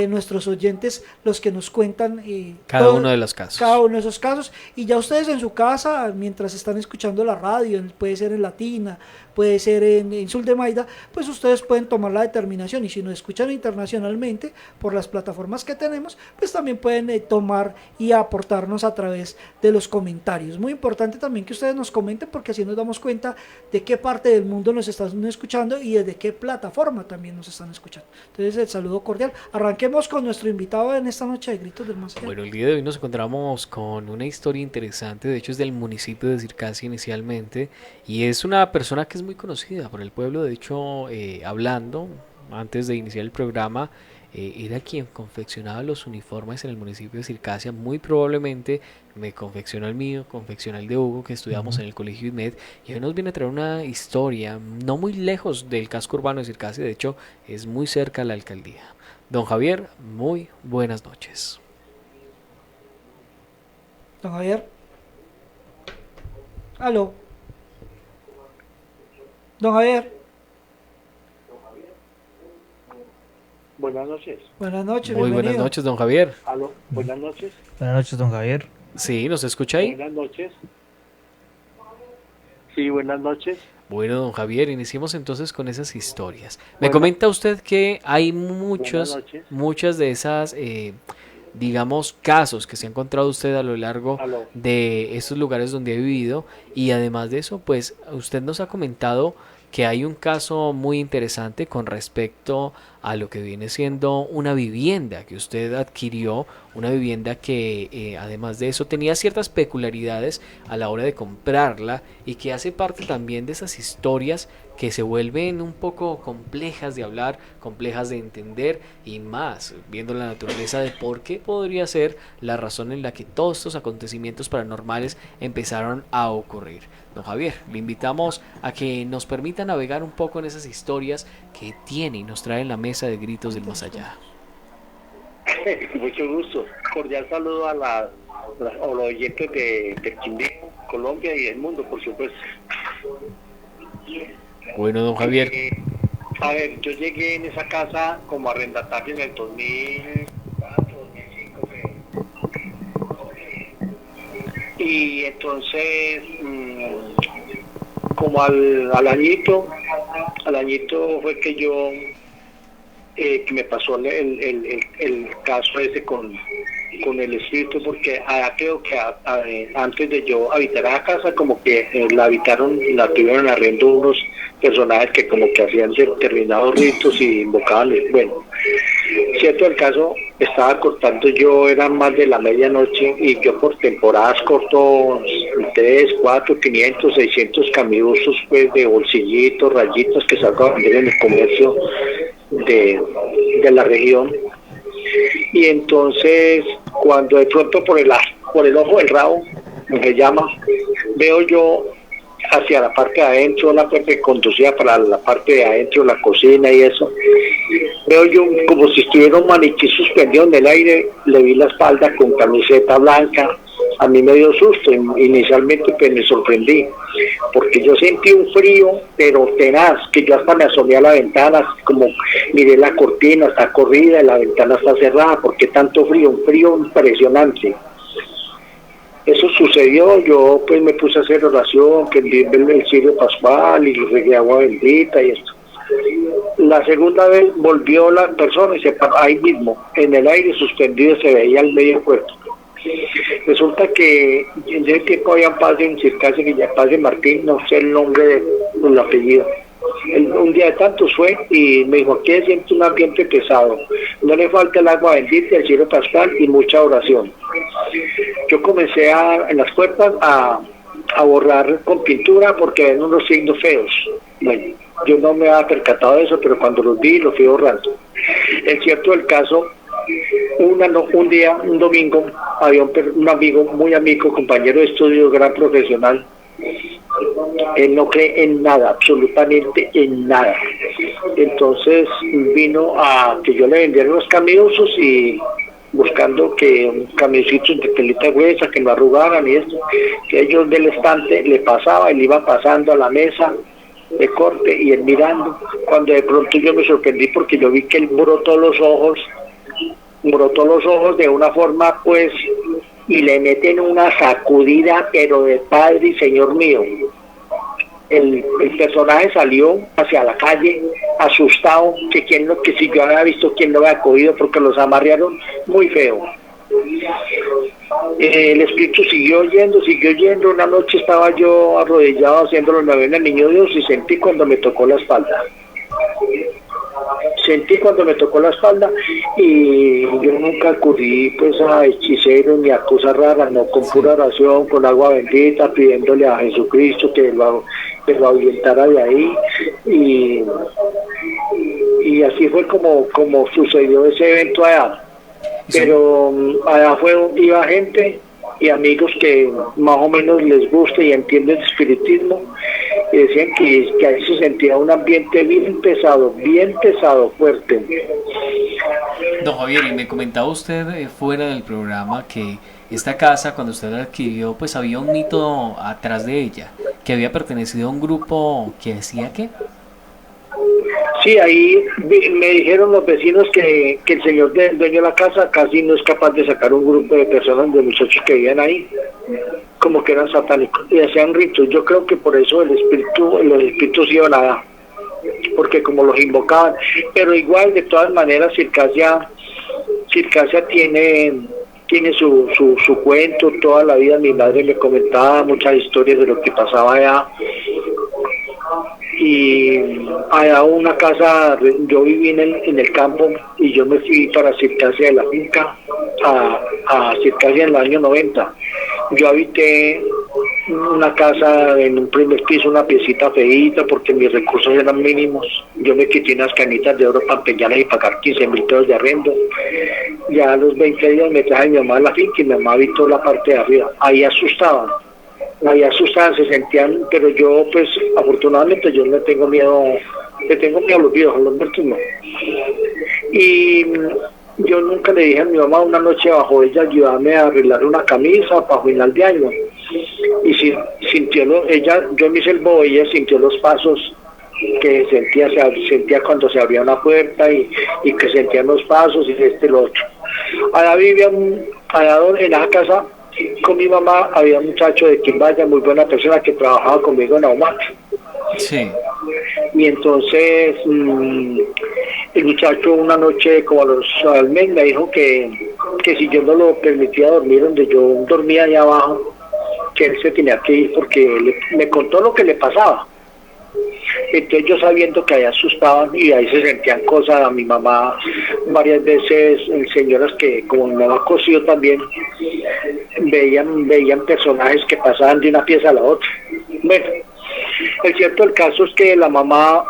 nuestros oyentes los que nos cuentan cada uno de los casos. Cada uno de esos casos. Y ya ustedes en su casa, mientras están escuchando la radio, puede ser en Latina, puede ser en Suldemaida, pues ustedes pueden tomar la determinación. Y si nos escuchan internacionalmente por las plataformas que tenemos, pues también pueden tomar y aportarnos a través de los comentarios. Muy importante también también que ustedes nos comenten, porque así nos damos cuenta de qué parte del mundo nos están escuchando y desde qué plataforma también nos están escuchando. Entonces, el saludo cordial. Arranquemos con nuestro invitado en esta noche de Gritos del Más Allá. Bueno, el día de hoy nos encontramos con una historia interesante, de hecho es del municipio de Circasia inicialmente, y es una persona que es muy conocida por el pueblo. De hecho, hablando antes de iniciar el programa, era quien confeccionaba los uniformes en el municipio de Circasia. Muy probablemente me confeccionó el mío, confeccionó el de Hugo, que estudiamos en el colegio IMED, y hoy nos viene a traer una historia no muy lejos del casco urbano de Circasia, de hecho es muy cerca a la alcaldía. Don Javier, muy buenas noches. Don Javier. Aló. Don Javier. Buenas noches. Buenas noches, muy bienvenido. buenas noches, don Javier. Aló, buenas noches. Buenas noches, don Javier. Sí, ¿nos escucha ahí? Buenas noches. Sí, buenas noches. Bueno, don Javier, iniciemos entonces con esas historias. Me comenta usted que hay muchas de esas, digamos, casos que se ha encontrado usted a lo largo de estos lugares donde ha vivido, y además de eso, pues usted nos ha comentado que hay un caso muy interesante con respecto a lo que viene siendo una vivienda que usted adquirió, una vivienda que además de eso tenía ciertas peculiaridades a la hora de comprarla, y que hace parte también de esas historias que se vuelven un poco complejas de hablar, complejas de entender, y más viendo la naturaleza de por qué podría ser la razón en la que todos estos acontecimientos paranormales empezaron a ocurrir. Don Javier, le invitamos a que nos permita navegar un poco en esas historias que tiene y nos trae en la mesa de Gritos del Más Allá. Mucho gusto. Cordial saludo a los oyentes de Quindío, Colombia y del mundo, por supuesto. Bueno, don Javier. A ver, yo llegué en esa casa como arrendatario en el 2004, 2005. Y entonces, como al añito fue que yo, que me pasó el caso ese con el espíritu, porque creo que antes de yo habitar a la casa, como que la habitaron y la tuvieron en arrendo unos personajes que como que hacían determinados ritos y invocaban. Bueno, cierto el caso, estaba cortando yo, era más de la medianoche, y yo por temporadas corto 3, 4, 500, 600 camibusos, pues, de bolsillitos, rayitos que salgo a vender en el comercio de la región. Y entonces, cuando de pronto por el ojo del rabo, me llama, veo yo hacia la parte de adentro, una puerta que conducía para la parte de adentro, la cocina y eso, veo yo como si estuviera un maniquí suspendido en el aire. Le vi la espalda con camiseta blanca. A mí me dio susto, inicialmente pues me sorprendí, porque yo sentí un frío, pero tenaz, que yo hasta me asomé a la ventana, como miré la cortina, está corrida y la ventana está cerrada. ¿Por qué tanto frío? Un frío impresionante. Eso sucedió, yo pues me puse a hacer oración, que el cirio pascual y regué agua bendita y esto. La segunda vez volvió la persona y se paró ahí mismo, en el aire suspendido, se veía el medio puerto. Resulta que en ese tiempo había un padre en Circasia que ya padre Martín, no sé el nombre del apellido. Un día de tantos fue y me dijo: aquí siento un ambiente pesado, no le falta el agua bendita, el cielo pascual y mucha oración. Yo comencé en las puertas a borrar con pintura porque ven unos signos feos. Bueno, yo no me había percatado de eso, pero cuando los vi los fui borrando. El cierto del caso, un día, un domingo, había un amigo, muy amigo, compañero de estudio, gran profesional. Él no cree en nada, absolutamente en nada. Entonces vino a que yo le vendiera los camiosos, y buscando que un camioncito de telita gruesa, que no arrugaran y esto, que ellos del estante le pasaba y le iban pasando a la mesa de corte y él mirando. Cuando de pronto yo me sorprendí porque yo vi que él brotó los ojos de una forma, pues, y le meten una sacudida, pero de Padre y Señor mío. El personaje salió hacia la calle asustado, que si yo había visto, quién lo había cogido, porque los amarrearon muy feo. El espíritu siguió yendo. Una noche estaba yo arrodillado haciendo la novena al Niño Dios y sentí cuando me tocó la espalda. Y yo nunca acudí pues a hechiceros ni a cosas raras, no, con pura oración, con agua bendita, pidiéndole a Jesucristo que lo ahuyentara de ahí, y así fue como sucedió ese evento allá. Pero allá iba gente y amigos que más o menos les gusta y entienden el espiritismo, y decían que ahí se sentía un ambiente bien pesado, fuerte. Don Javier, y me comentaba usted fuera del programa que esta casa, cuando usted la adquirió, pues había un mito atrás de ella, que había pertenecido a un grupo que decía que... Sí, ahí me dijeron los vecinos que el señor dueño de la casa casi no es capaz de sacar un grupo de personas, de muchachos que vivían ahí, como que eran satánicos y hacían ritos. Yo creo que por eso los espíritus iban a dar, porque como los invocaban. Pero igual, de todas maneras, Circasia tiene su cuento. Toda la vida mi madre me comentaba muchas historias de lo que pasaba allá. Y allá una casa, yo viví en el campo y yo me fui para Circasia de la finca, a Circasia en el año 90. Yo habité una casa en un primer piso, una piecita feíta, porque mis recursos eran mínimos. Yo me quité unas canitas de oro para empeñarlas y pagar 15.000 pesos de arriendo. Ya a los 20 días me traje a mi mamá a la finca y mi mamá habitó la parte de arriba. Ahí asustaban, se sentían, pero yo pues afortunadamente yo no tengo miedo, le tengo miedo a los viejos, a los muertos no. Y yo nunca le dije a mi mamá, una noche bajo ella ayudarme a arreglar una camisa para final de año, y yo me hice el bobo, ella sintió los pasos que sentía cuando se abría una puerta y que sentían los pasos y lo otro. Allá vivía en esa casa con mi mamá, había un muchacho de Quimbaya, muy buena persona, que trabajaba conmigo en Ahumate. Sí. Y entonces el muchacho una noche como al mes me dijo que si yo no lo permitía dormir donde yo dormía allá abajo, que él se tenía que ir, porque me contó lo que le pasaba. Entonces yo, sabiendo que allá asustaban y ahí se sentían cosas, a mi mamá varias veces, señoras que como mi mamá cosió también, veían personajes que pasaban de una pieza a la otra. Bueno, el cierto del caso es que la mamá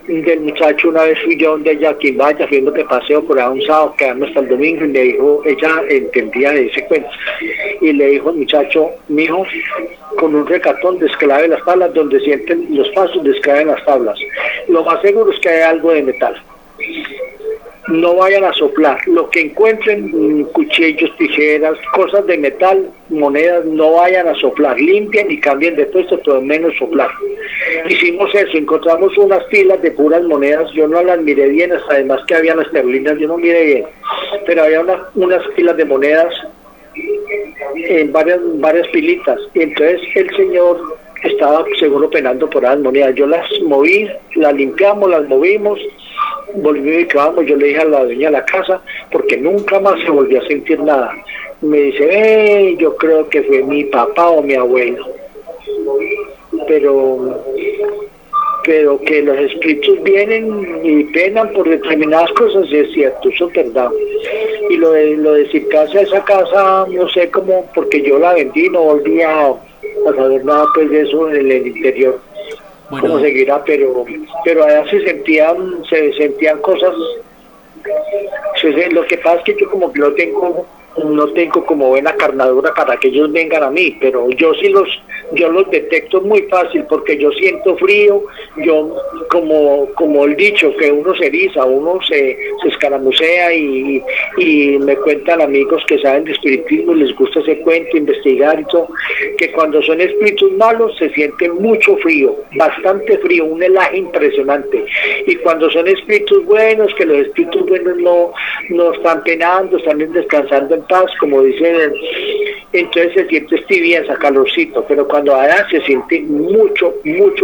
del muchacho, una vez fui yo donde ella, aquí en Vaya, fuimos de paseo por ahí un sábado, quedamos hasta el domingo, y le dijo, ella entendía de ese cuento, y le dijo al muchacho, mijo, con un recatón desclave las tablas, donde sienten los pasos, desclaven las tablas. Lo más seguro es que hay algo de metal. No vayan a soplar. Lo que encuentren, cuchillos, tijeras, cosas de metal, monedas, no vayan a soplar. Limpien y cambien de puesto, todo menos soplar. Hicimos eso, encontramos unas pilas de puras monedas. Yo no las miré bien, hasta además que había las esterlinas, yo no miré bien. Pero había unas pilas de monedas en varias pilitas. Y entonces el señor estaba seguro penando por las monedas. Yo las moví, las limpiamos, las movimos, volvimos y quedamos. Yo le dije a la dueña de la casa, porque nunca más se volvió a sentir nada. Me dice, yo creo que fue mi papá o mi abuelo. Pero que los espíritus vienen y penan por determinadas cosas, es cierto, eso es verdad. Y lo de Circasia, esa casa, no sé cómo, porque yo la vendí, no volví a saber nada pues de eso en el interior. Bueno, cómo seguirá, pero allá se sentían cosas. Lo que pasa es que yo como que no tengo como buena carnadura para que ellos vengan a mí, pero yo los detecto muy fácil, porque yo siento frío. Yo, como el dicho, que uno se eriza, uno se escaramucea, y me cuentan amigos que saben de espiritismo y les gusta ese cuento, investigar y todo, que cuando son espíritus malos se siente mucho frío, bastante frío, un helaje impresionante. Y cuando son espíritus buenos, que los espíritus buenos no están penando, están descansando en paz, como dicen, entonces se siente tibieza, calorcito. Pero cuando allá se siente mucho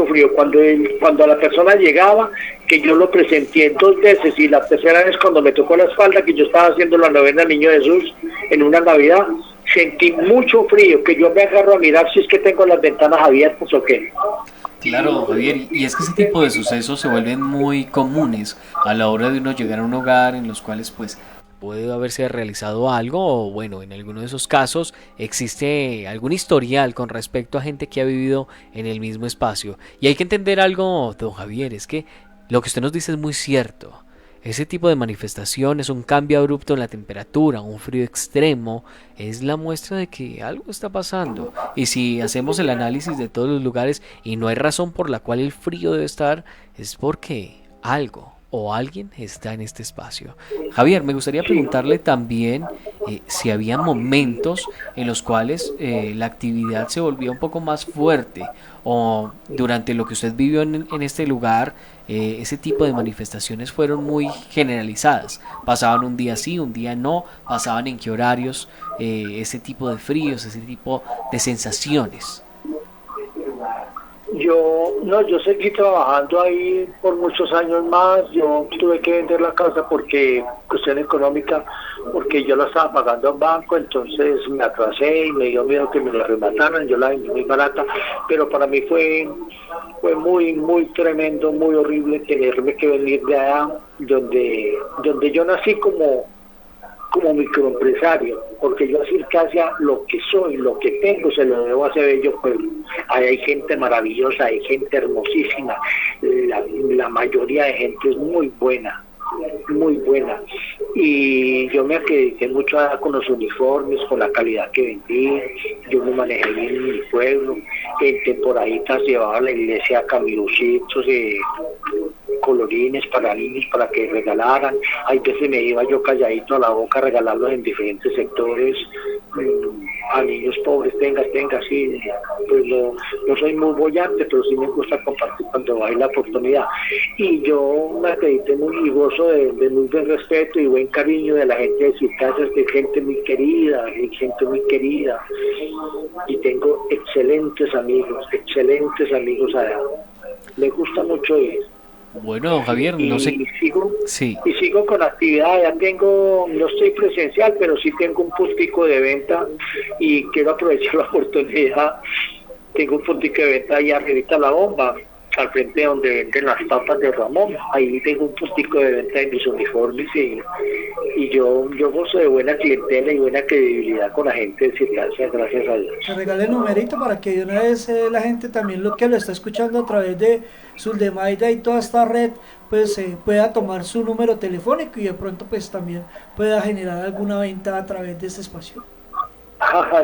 frío. Cuando la persona llegaba, que yo lo presenté 2 veces, y la tercera vez cuando me tocó la espalda, que yo estaba haciendo la novena al Niño Jesús en una Navidad, sentí mucho frío, que yo me agarro a mirar si es que tengo las ventanas abiertas o qué. Claro, Javier, y es que ese tipo de sucesos se vuelven muy comunes a la hora de uno llegar a un hogar en los cuales pues puede haberse realizado algo o bueno, en alguno de esos casos existe algún historial con respecto a gente que ha vivido en el mismo espacio. Y hay que entender algo, don Javier, es que lo que usted nos dice es muy cierto. Ese tipo de manifestaciones, un cambio abrupto en la temperatura, un frío extremo, es la muestra de que algo está pasando. Y si hacemos el análisis de todos los lugares y no hay razón por la cual el frío debe estar, es porque algo o alguien está en este espacio. Javier, me gustaría preguntarle también si había momentos en los cuales la actividad se volvía un poco más fuerte o durante lo que usted vivió en este lugar, ese tipo de manifestaciones fueron muy generalizadas. Pasaban un día sí, un día no, pasaban en qué horarios, ese tipo de fríos, ese tipo de sensaciones. Yo seguí trabajando ahí por muchos años más. Yo tuve que vender la casa porque cuestión económica, porque yo la estaba pagando a un banco, entonces me atrasé y me dio miedo que me la remataran. Yo la vendí muy barata, pero para mí fue muy tremendo, muy horrible tenerme que venir de allá donde yo nací como microempresario, porque yo a Circasia lo que soy, lo que tengo, se lo debo a ese bello pueblo. Ahí hay gente maravillosa, hay gente hermosísima, la mayoría de gente es muy buena, y yo me acredité mucho con los uniformes, con la calidad que vendí. Yo me manejé bien en mi pueblo, en temporaditas llevaba a la iglesia camilucitos, colorines para niños para que regalaran. Hay veces me iba yo calladito a la boca a regalarlos en diferentes sectores, a niños pobres, tenga, sí. Pues no soy muy boyante, pero sí me gusta compartir cuando hay la oportunidad. Y yo me acredité muy gozo de muy buen respeto y buen cariño de la gente de Circasia, de gente muy querida, y tengo excelentes amigos allá. Me gusta mucho ir. Bueno, Javier, no sé. Y sigo con actividad. Ya tengo, no estoy presencial, pero sí tengo un puntico de venta y quiero aprovechar la oportunidad. Tengo un puntico de venta ahí arribita la bomba, al frente de donde venden las papas de Ramón. Ahí tengo un puntico de venta de mis uniformes y yo gozo de buena clientela y buena credibilidad con la gente de Circasia, gracias a Dios. Te regale el numerito para que de una vez la gente también lo que lo está escuchando a través de Suldemaida y toda esta red pues pueda tomar su número telefónico y de pronto pues también pueda generar alguna venta a través de este espacio.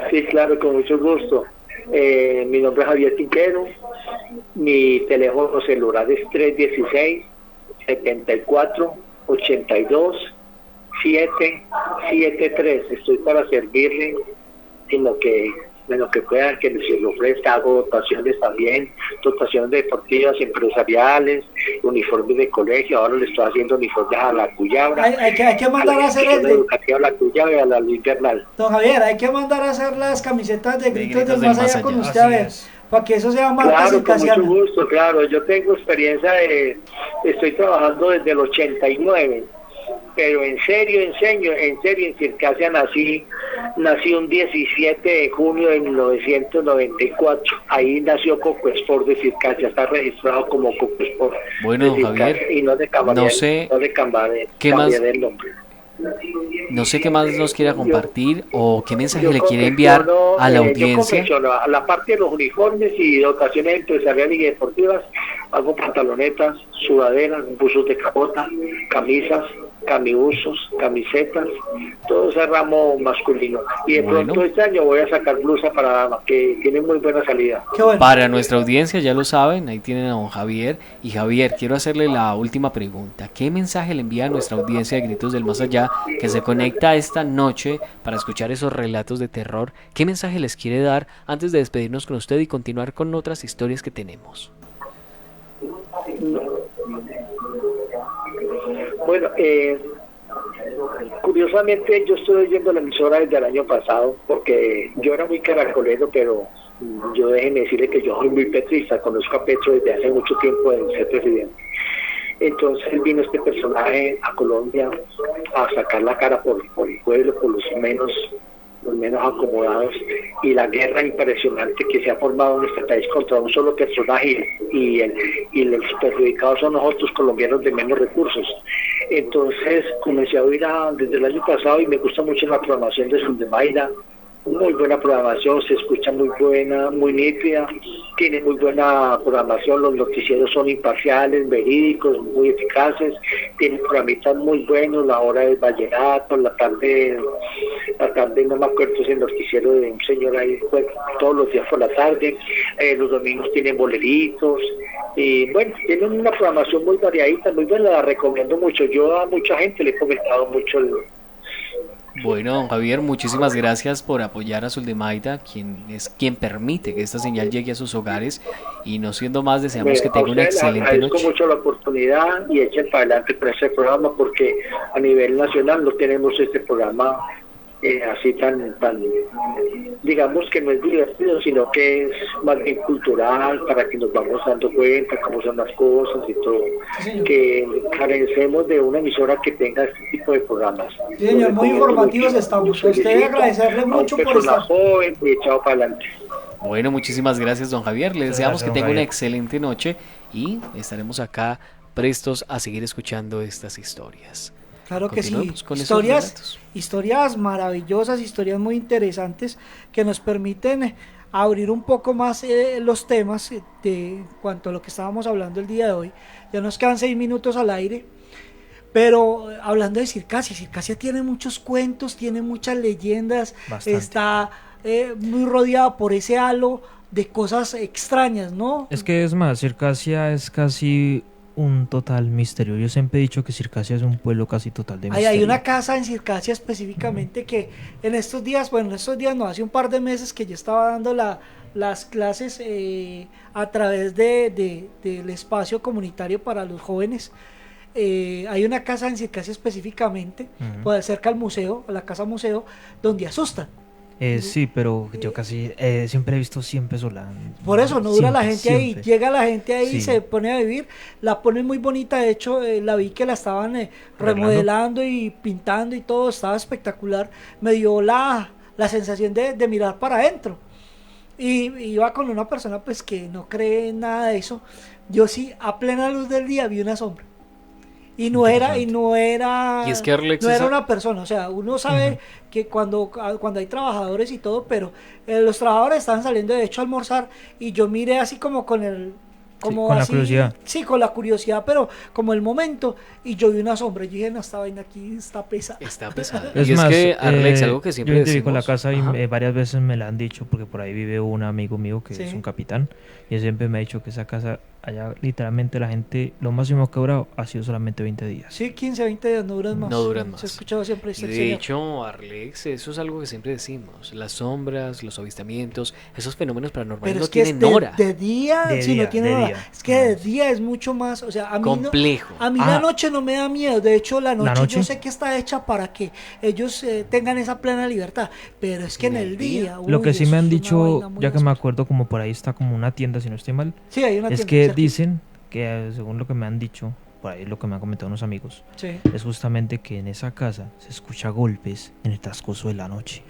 Sí, claro, con mucho gusto. Mi nombre es Javier Tinquero, mi teléfono celular es 316-74-82-773. Estoy para servirle en lo que pueda, que se le ofrezca. Hago dotaciones también, dotaciones deportivas, empresariales, uniformes de colegio. Ahora le estoy haciendo uniformes a la Cuyabra. Hay que mandar a hacer a la Cuyabra y a la Luis Bernal. Don Javier, hay que mandar a hacer las camisetas de Gritos del Más Allá con usted, a ver, para que eso sea marca circasiana. Con mucho gusto, claro. Yo tengo experiencia estoy trabajando desde el 89. Pero en serio, en Circasia nací un 17 de junio de 1994. Ahí nació Coco Sport de Circasia, está registrado como Coco Sport. Bueno, Javier, y no de Cambader, ¿qué más? El nombre. No sé qué más nos quiera compartir o qué mensaje le quiere enviar a la audiencia. A la parte de los uniformes y dotaciones empresariales y deportivas, hago pantalonetas, sudaderas, buzos de capota, camisas, camibusos, camisetas, todo ese ramo masculino. Y de pronto este año voy a sacar blusa para dama, que tiene muy buena salida. Para nuestra audiencia, ya lo saben, ahí tienen a don Javier. Y Javier, quiero hacerle la última pregunta. ¿Qué mensaje le envía a nuestra audiencia de Gritos del Más Allá que se conecta esta noche para escuchar esos relatos de terror? ¿Qué mensaje les quiere dar antes de despedirnos con usted y continuar con otras historias que tenemos? Bueno, curiosamente yo estoy oyendo la emisora desde el año pasado, porque yo era muy caracolero, pero yo déjenme decirle que yo soy muy petrista, conozco a Petro desde hace mucho tiempo de ser presidente. Entonces vino este personaje a Colombia a sacar la cara por el pueblo, por los los menos acomodados, y la guerra impresionante que se ha formado en este país contra un solo personaje, y los perjudicados son nosotros colombianos de menos recursos. Entonces comencé a oír desde el año pasado, y me gusta mucho la programación de Suldemayra. Muy buena programación, se escucha muy buena, muy nítida, tiene muy buena programación, los noticieros son imparciales, verídicos, muy eficaces, tienen programitas muy buenos, la hora del vallenato, la tarde no me acuerdo, es el noticiero de un señor ahí, pues, todos los días por la tarde, los domingos tienen boleritos, y bueno, tienen una programación muy variadita, muy buena, la recomiendo mucho. Yo a mucha gente le he comentado mucho Bueno, don Javier, muchísimas gracias por apoyar a Suldemayra, quien permite que esta señal llegue a sus hogares, y no siendo más, deseamos que tenga una excelente noche. Agradezco mucho la oportunidad, y echen para adelante con este programa, porque a nivel nacional no tenemos este programa así tan, digamos que no es divertido, sino que es más bien cultural, para que nos vamos dando cuenta cómo son las cosas y todo, que carecemos de una emisora que tenga este tipo de programas. Sí, señor, muy informativos estamos. A usted agradecerle mucho por estar joven y echado para adelante. Bueno, muchísimas gracias, don Javier. Le deseamos que tenga una excelente noche, y estaremos acá prestos a seguir escuchando estas historias. Claro que sí, con historias maravillosas, historias muy interesantes que nos permiten abrir un poco más los temas de cuanto a lo que estábamos hablando el día de hoy. Ya nos quedan 6 minutos al aire, pero hablando de Circasia tiene muchos cuentos, tiene muchas leyendas, está muy rodeada por ese halo de cosas extrañas, ¿no? Es que es más, Circasia es casi un total misterio. Yo siempre he dicho que Circasia es un pueblo casi total de misterio. Hay una casa en Circasia específicamente que en estos días no, hace un par de meses que yo estaba dando las clases a través del espacio comunitario para los jóvenes. Hay una casa en Circasia específicamente, cerca al museo, a la casa museo, donde asustan. Sí, pero yo casi siempre he visto siempre sola. Por eso no dura la gente ahí, llega la gente ahí y se pone a vivir, la ponen muy bonita. De hecho la vi que la estaban remodelando y pintando y todo, estaba espectacular. Me dio la sensación de mirar para adentro, y iba con una persona pues que no cree en nada de eso. Yo sí, a plena luz del día vi una sombra. Y no era y es que Arlex, no era una persona, o sea, uno sabe que cuando hay trabajadores y todo, pero los trabajadores estaban saliendo de hecho a almorzar, y yo miré así como con la curiosidad. Sí, con la curiosidad, pero como el momento, y yo vi una sombra, y yo dije, no, esta vaina aquí está pesada. Está pesada. Es y más, es que, Arlex, algo que siempre yo decimos, con la casa y varias veces me la han dicho, porque por ahí vive un amigo mío que es un capitán, y él siempre me ha dicho que esa casa, allá literalmente la gente, lo máximo que ha durado ha sido solamente 20 días. Sí, 15, 20 días, no duran más. No duran más. Se ha escuchado siempre. Y de hecho, Arlex, eso es algo que siempre decimos. Las sombras, los avistamientos, esos fenómenos paranormales no tienen hora. De día, no tienen hora. Es que de día es mucho más, o sea, a mí complejo. A mí la noche no me da miedo. De hecho, la noche yo sé que está hecha para que ellos tengan esa plena libertad. Pero es que en el día... Lo que sí me han dicho, ya que me acuerdo, como por ahí está como una tienda, si no estoy mal. Sí, hay una tienda. Es que dicen que, según lo que me han dicho, por ahí lo que me han comentado unos amigos, es justamente que en esa casa se escucha golpes en el transcurso de la noche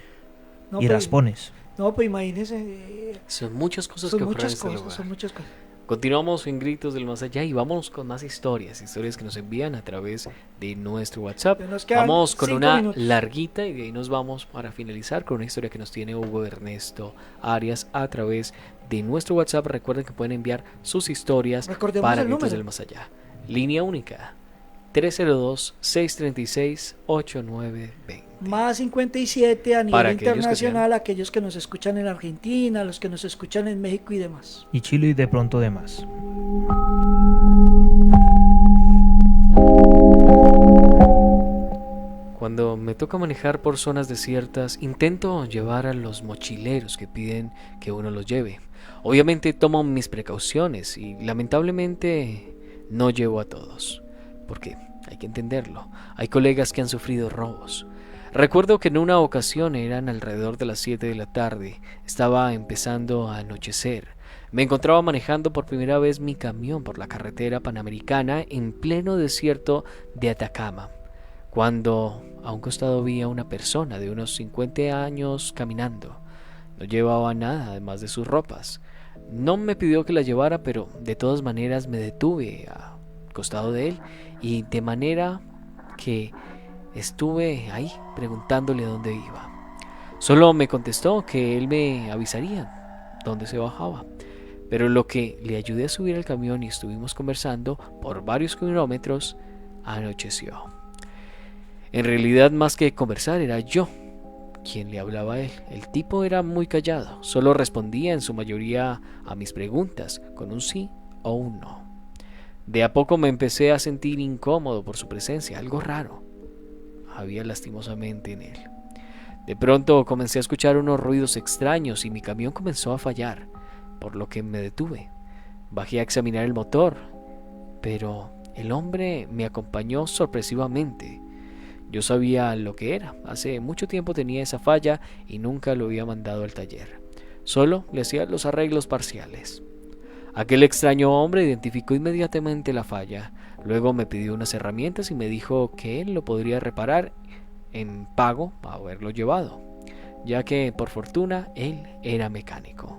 y raspones. No, pues imagínese. Son muchas cosas que ocurren en este lugar. Son muchas cosas. Continuamos en Gritos del Más Allá y vámonos con más historias que nos envían a través de nuestro WhatsApp. Vamos con una larguita y de ahí nos vamos para finalizar con una historia que nos tiene Hugo Ernesto Arias a través de nuestro WhatsApp. Recuerden que pueden enviar sus historias para Gritos del Más Allá. Línea única 302-636-8920. Más 57 a nivel internacional, aquellos que nos escuchan en Argentina, los que nos escuchan en México y demás. Y Chile y de pronto demás. Cuando me toca manejar por zonas desiertas, intento llevar a los mochileros que piden que uno los lleve. Obviamente tomo mis precauciones y lamentablemente no llevo a todos. Porque hay que entenderlo, hay colegas que han sufrido robos. Recuerdo que en una ocasión eran alrededor de las 7 de la tarde, estaba empezando a anochecer. Me encontraba manejando por primera vez mi camión por la carretera panamericana en pleno desierto de Atacama. cuando a un costado vi a una persona de unos 50 años caminando. No llevaba nada además de sus ropas. No me pidió que la llevara, pero de todas maneras me detuve al costado de él y de manera que estuve ahí preguntándole dónde iba. Solo me contestó que él me avisaría dónde se bajaba, pero lo que le ayudé a subir al camión y estuvimos conversando por varios kilómetros, anocheció. En realidad, más que conversar, era yo quien le hablaba a él. El tipo era muy callado, solo respondía en su mayoría a mis preguntas con un sí o un no. De a poco me empecé a sentir incómodo por su presencia, algo raro había lastimosamente en él. De pronto comencé a escuchar unos ruidos extraños y mi camión comenzó a fallar, por lo que me detuve. Bajé a examinar el motor, pero el hombre me acompañó sorpresivamente. Yo sabía lo que era. Hace mucho tiempo tenía esa falla y nunca lo había mandado al taller. Solo le hacía los arreglos parciales. Aquel extraño hombre identificó inmediatamente la falla. Luego me pidió unas herramientas y me dijo que él lo podría reparar en pago a haberlo llevado, ya que por fortuna él era mecánico.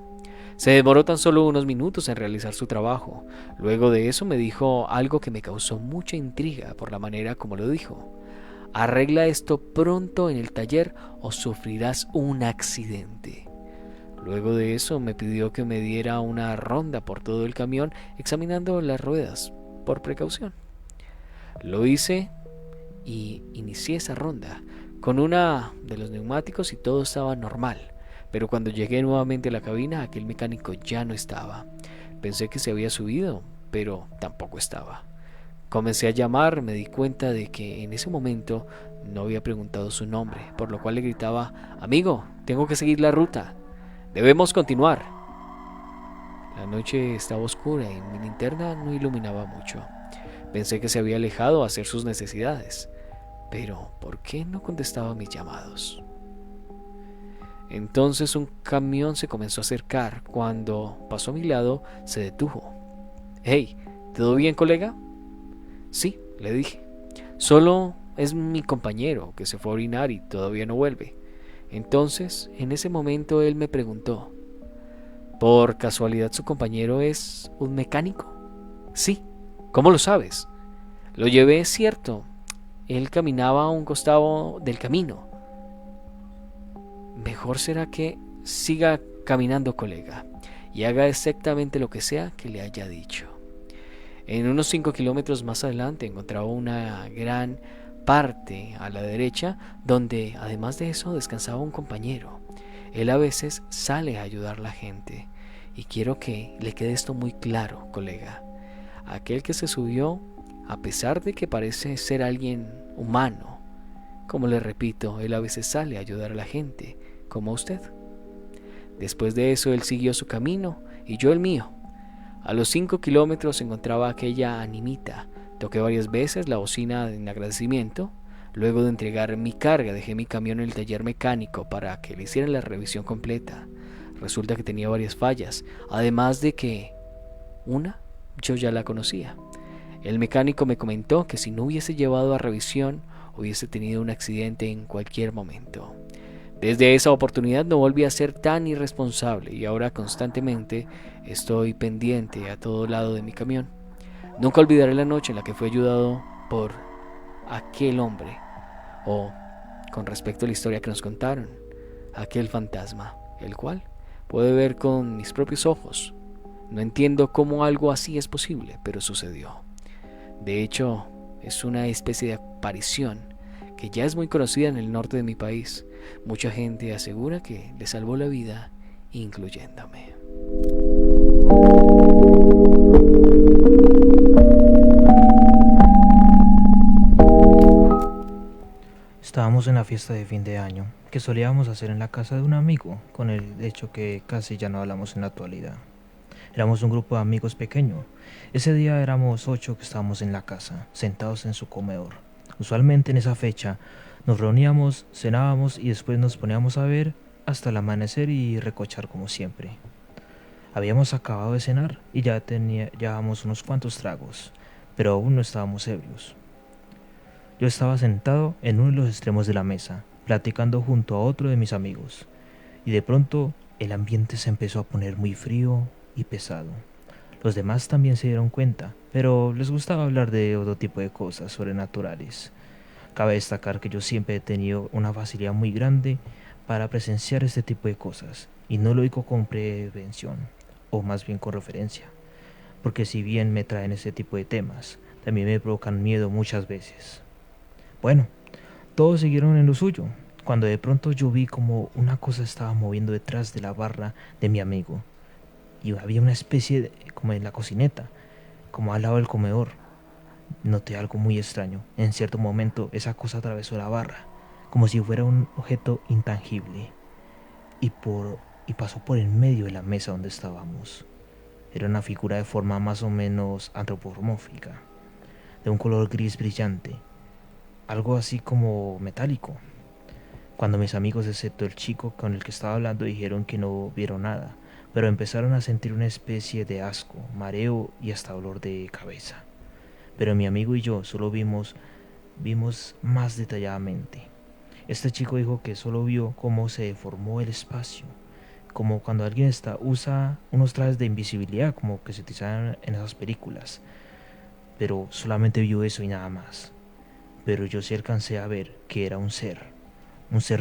Se demoró tan solo unos minutos en realizar su trabajo. Luego de eso me dijo algo que me causó mucha intriga por la manera como lo dijo. Arregla esto pronto en el taller o sufrirás un accidente. Luego de eso me pidió que me diera una ronda por todo el camión examinando las ruedas por precaución. Lo hice y inicié esa ronda con una de los neumáticos y todo estaba normal, pero cuando llegué nuevamente a la cabina aquel mecánico ya no estaba. Pensé que se había subido, pero tampoco estaba. Comencé a llamar, me di cuenta de que en ese momento no había preguntado su nombre, por lo cual le gritaba: amigo, tengo que seguir la ruta, debemos continuar. La noche estaba oscura y mi linterna no iluminaba mucho. Pensé que se había alejado a hacer sus necesidades, pero ¿por qué no contestaba mis llamados? Entonces un camión se comenzó a acercar. Cuando pasó a mi lado, se detuvo. «Hey, ¿todo bien, colega?» «Sí», le dije. «Solo es mi compañero que se fue a orinar y todavía no vuelve». Entonces, en ese momento él me preguntó: «¿Por casualidad su compañero es un mecánico?» «Sí». «¿Cómo lo sabes?» «Lo llevé, es cierto. Él caminaba a un costado del camino». «Mejor será que siga caminando, colega, y haga exactamente lo que sea que le haya dicho». En unos 5 kilómetros más adelante encontraba una gran parte a la derecha donde además de eso descansaba un compañero. Él a veces sale a ayudar a la gente y quiero que le quede esto muy claro, colega. Aquel que se subió, a pesar de que parece ser alguien humano, como le repito, él a veces sale a ayudar a la gente, como usted. Después de eso él siguió su camino y yo el mío. A los 5 kilómetros encontraba aquella animita. Toqué varias veces la bocina en agradecimiento. Luego de entregar mi carga dejé mi camión en el taller mecánico para que le hicieran la revisión completa. Resulta que tenía varias fallas, además de que una yo ya la conocía. El mecánico me comentó que si no hubiese llevado a revisión hubiese tenido un accidente en cualquier momento. Desde esa oportunidad no volví a ser tan irresponsable y ahora constantemente estoy pendiente a todo lado de mi camión. Nunca olvidaré la noche en la que fui ayudado por aquel hombre, o, con respecto a la historia que nos contaron, aquel fantasma, el cual pude ver con mis propios ojos. No entiendo cómo algo así es posible, pero sucedió. De hecho, es una especie de aparición que ya es muy conocida en el norte de mi país. Mucha gente asegura que le salvó la vida, incluyéndome. Estábamos en la fiesta de fin de año que solíamos hacer en la casa de un amigo, con el hecho que casi ya no hablamos en la actualidad. Éramos un grupo de amigos pequeño. Ese día éramos 8 que estábamos en la casa, sentados en su comedor. Usualmente en esa fecha nos reuníamos, cenábamos y después nos poníamos a ver hasta el amanecer y recochar como siempre. Habíamos acabado de cenar y llevábamos unos cuantos tragos, pero aún no estábamos ebrios. Yo estaba sentado en uno de los extremos de la mesa, platicando junto a otro de mis amigos, y de pronto el ambiente se empezó a poner muy frío y pesado. Los demás también se dieron cuenta, pero les gustaba hablar de otro tipo de cosas sobrenaturales. Cabe destacar que yo siempre he tenido una facilidad muy grande para presenciar este tipo de cosas, y no lo digo con prevención, o más bien con referencia, porque si bien me traen este tipo de temas, también me provocan miedo muchas veces. Bueno, todos siguieron en lo suyo, cuando de pronto yo vi como una cosa estaba moviendo detrás de la barra de mi amigo, y había una especie de, como en la cocineta, como al lado del comedor. Noté algo muy extraño. En cierto momento esa cosa atravesó la barra, como si fuera un objeto intangible, y pasó por en medio de la mesa donde estábamos. Era una figura de forma más o menos antropomórfica, de un color gris brillante, algo así como metálico. Cuando mis amigos, excepto el chico con el que estaba hablando, dijeron que no vieron nada, pero empezaron a sentir una especie de asco, mareo y hasta dolor de cabeza. Pero mi amigo y yo solo vimos más detalladamente. Este chico dijo que solo vio cómo se deformó el espacio, como cuando alguien usa unos trajes de invisibilidad, como que se utilizan en esas películas, pero solamente vio eso y nada más. Pero yo sí alcancé a ver que era un ser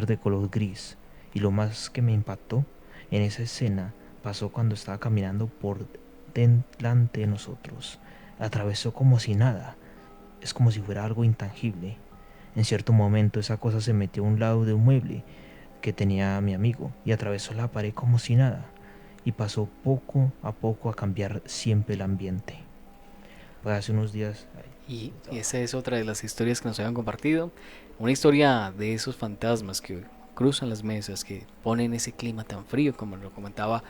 de color gris, y lo más que me impactó en esa escena pasó cuando estaba caminando por delante de nosotros. Atravesó como si nada, es como si fuera algo intangible. En cierto momento esa cosa se metió a un lado de un mueble que tenía mi amigo y atravesó la pared como si nada, y pasó poco a poco a cambiar siempre el ambiente. Pues hace unos días... Y esa es otra de las historias que nos habían compartido. Una historia de esos fantasmas que cruzan las mesas, que ponen ese clima tan frío como lo comentaba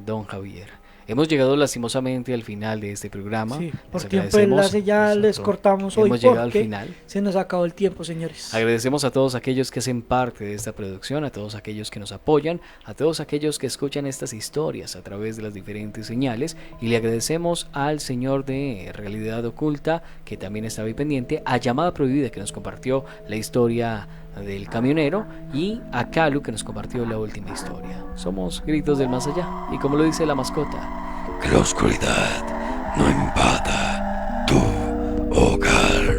don Javier. Hemos llegado lastimosamente al final de este programa. Sí, por tiempo de enlace ya les cortamos hoy porque se nos acabó el tiempo, señores. Agradecemos a todos aquellos que hacen parte de esta producción, a todos aquellos que nos apoyan, a todos aquellos que escuchan estas historias a través de las diferentes señales, y le agradecemos al señor de Realidad Oculta, que también estaba ahí pendiente, a Llamada Prohibida, que nos compartió la historia del camionero, y a Calu, que nos compartió la última historia. Somos Gritos del Más Allá, y como lo dice la mascota, que la oscuridad no invada tu hogar.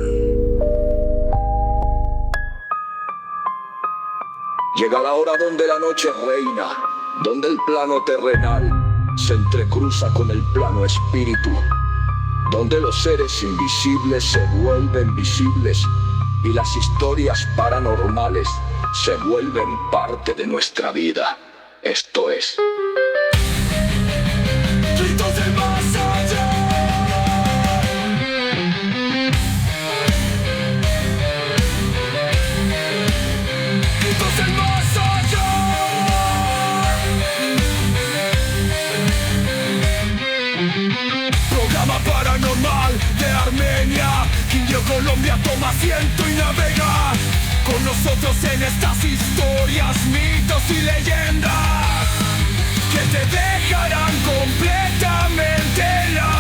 Llega la hora donde la noche reina, donde el plano terrenal se entrecruza con el plano espíritu, donde los seres invisibles se vuelven visibles y las historias paranormales se vuelven parte de nuestra vida. Esto es Gritos del Más Allá. Gritos del Más Allá. Programa paranormal de Armenia. Quindío, Colombia, toma asiento y navega con nosotros en estas historias, mitos y leyendas que te dejarán completamente helado.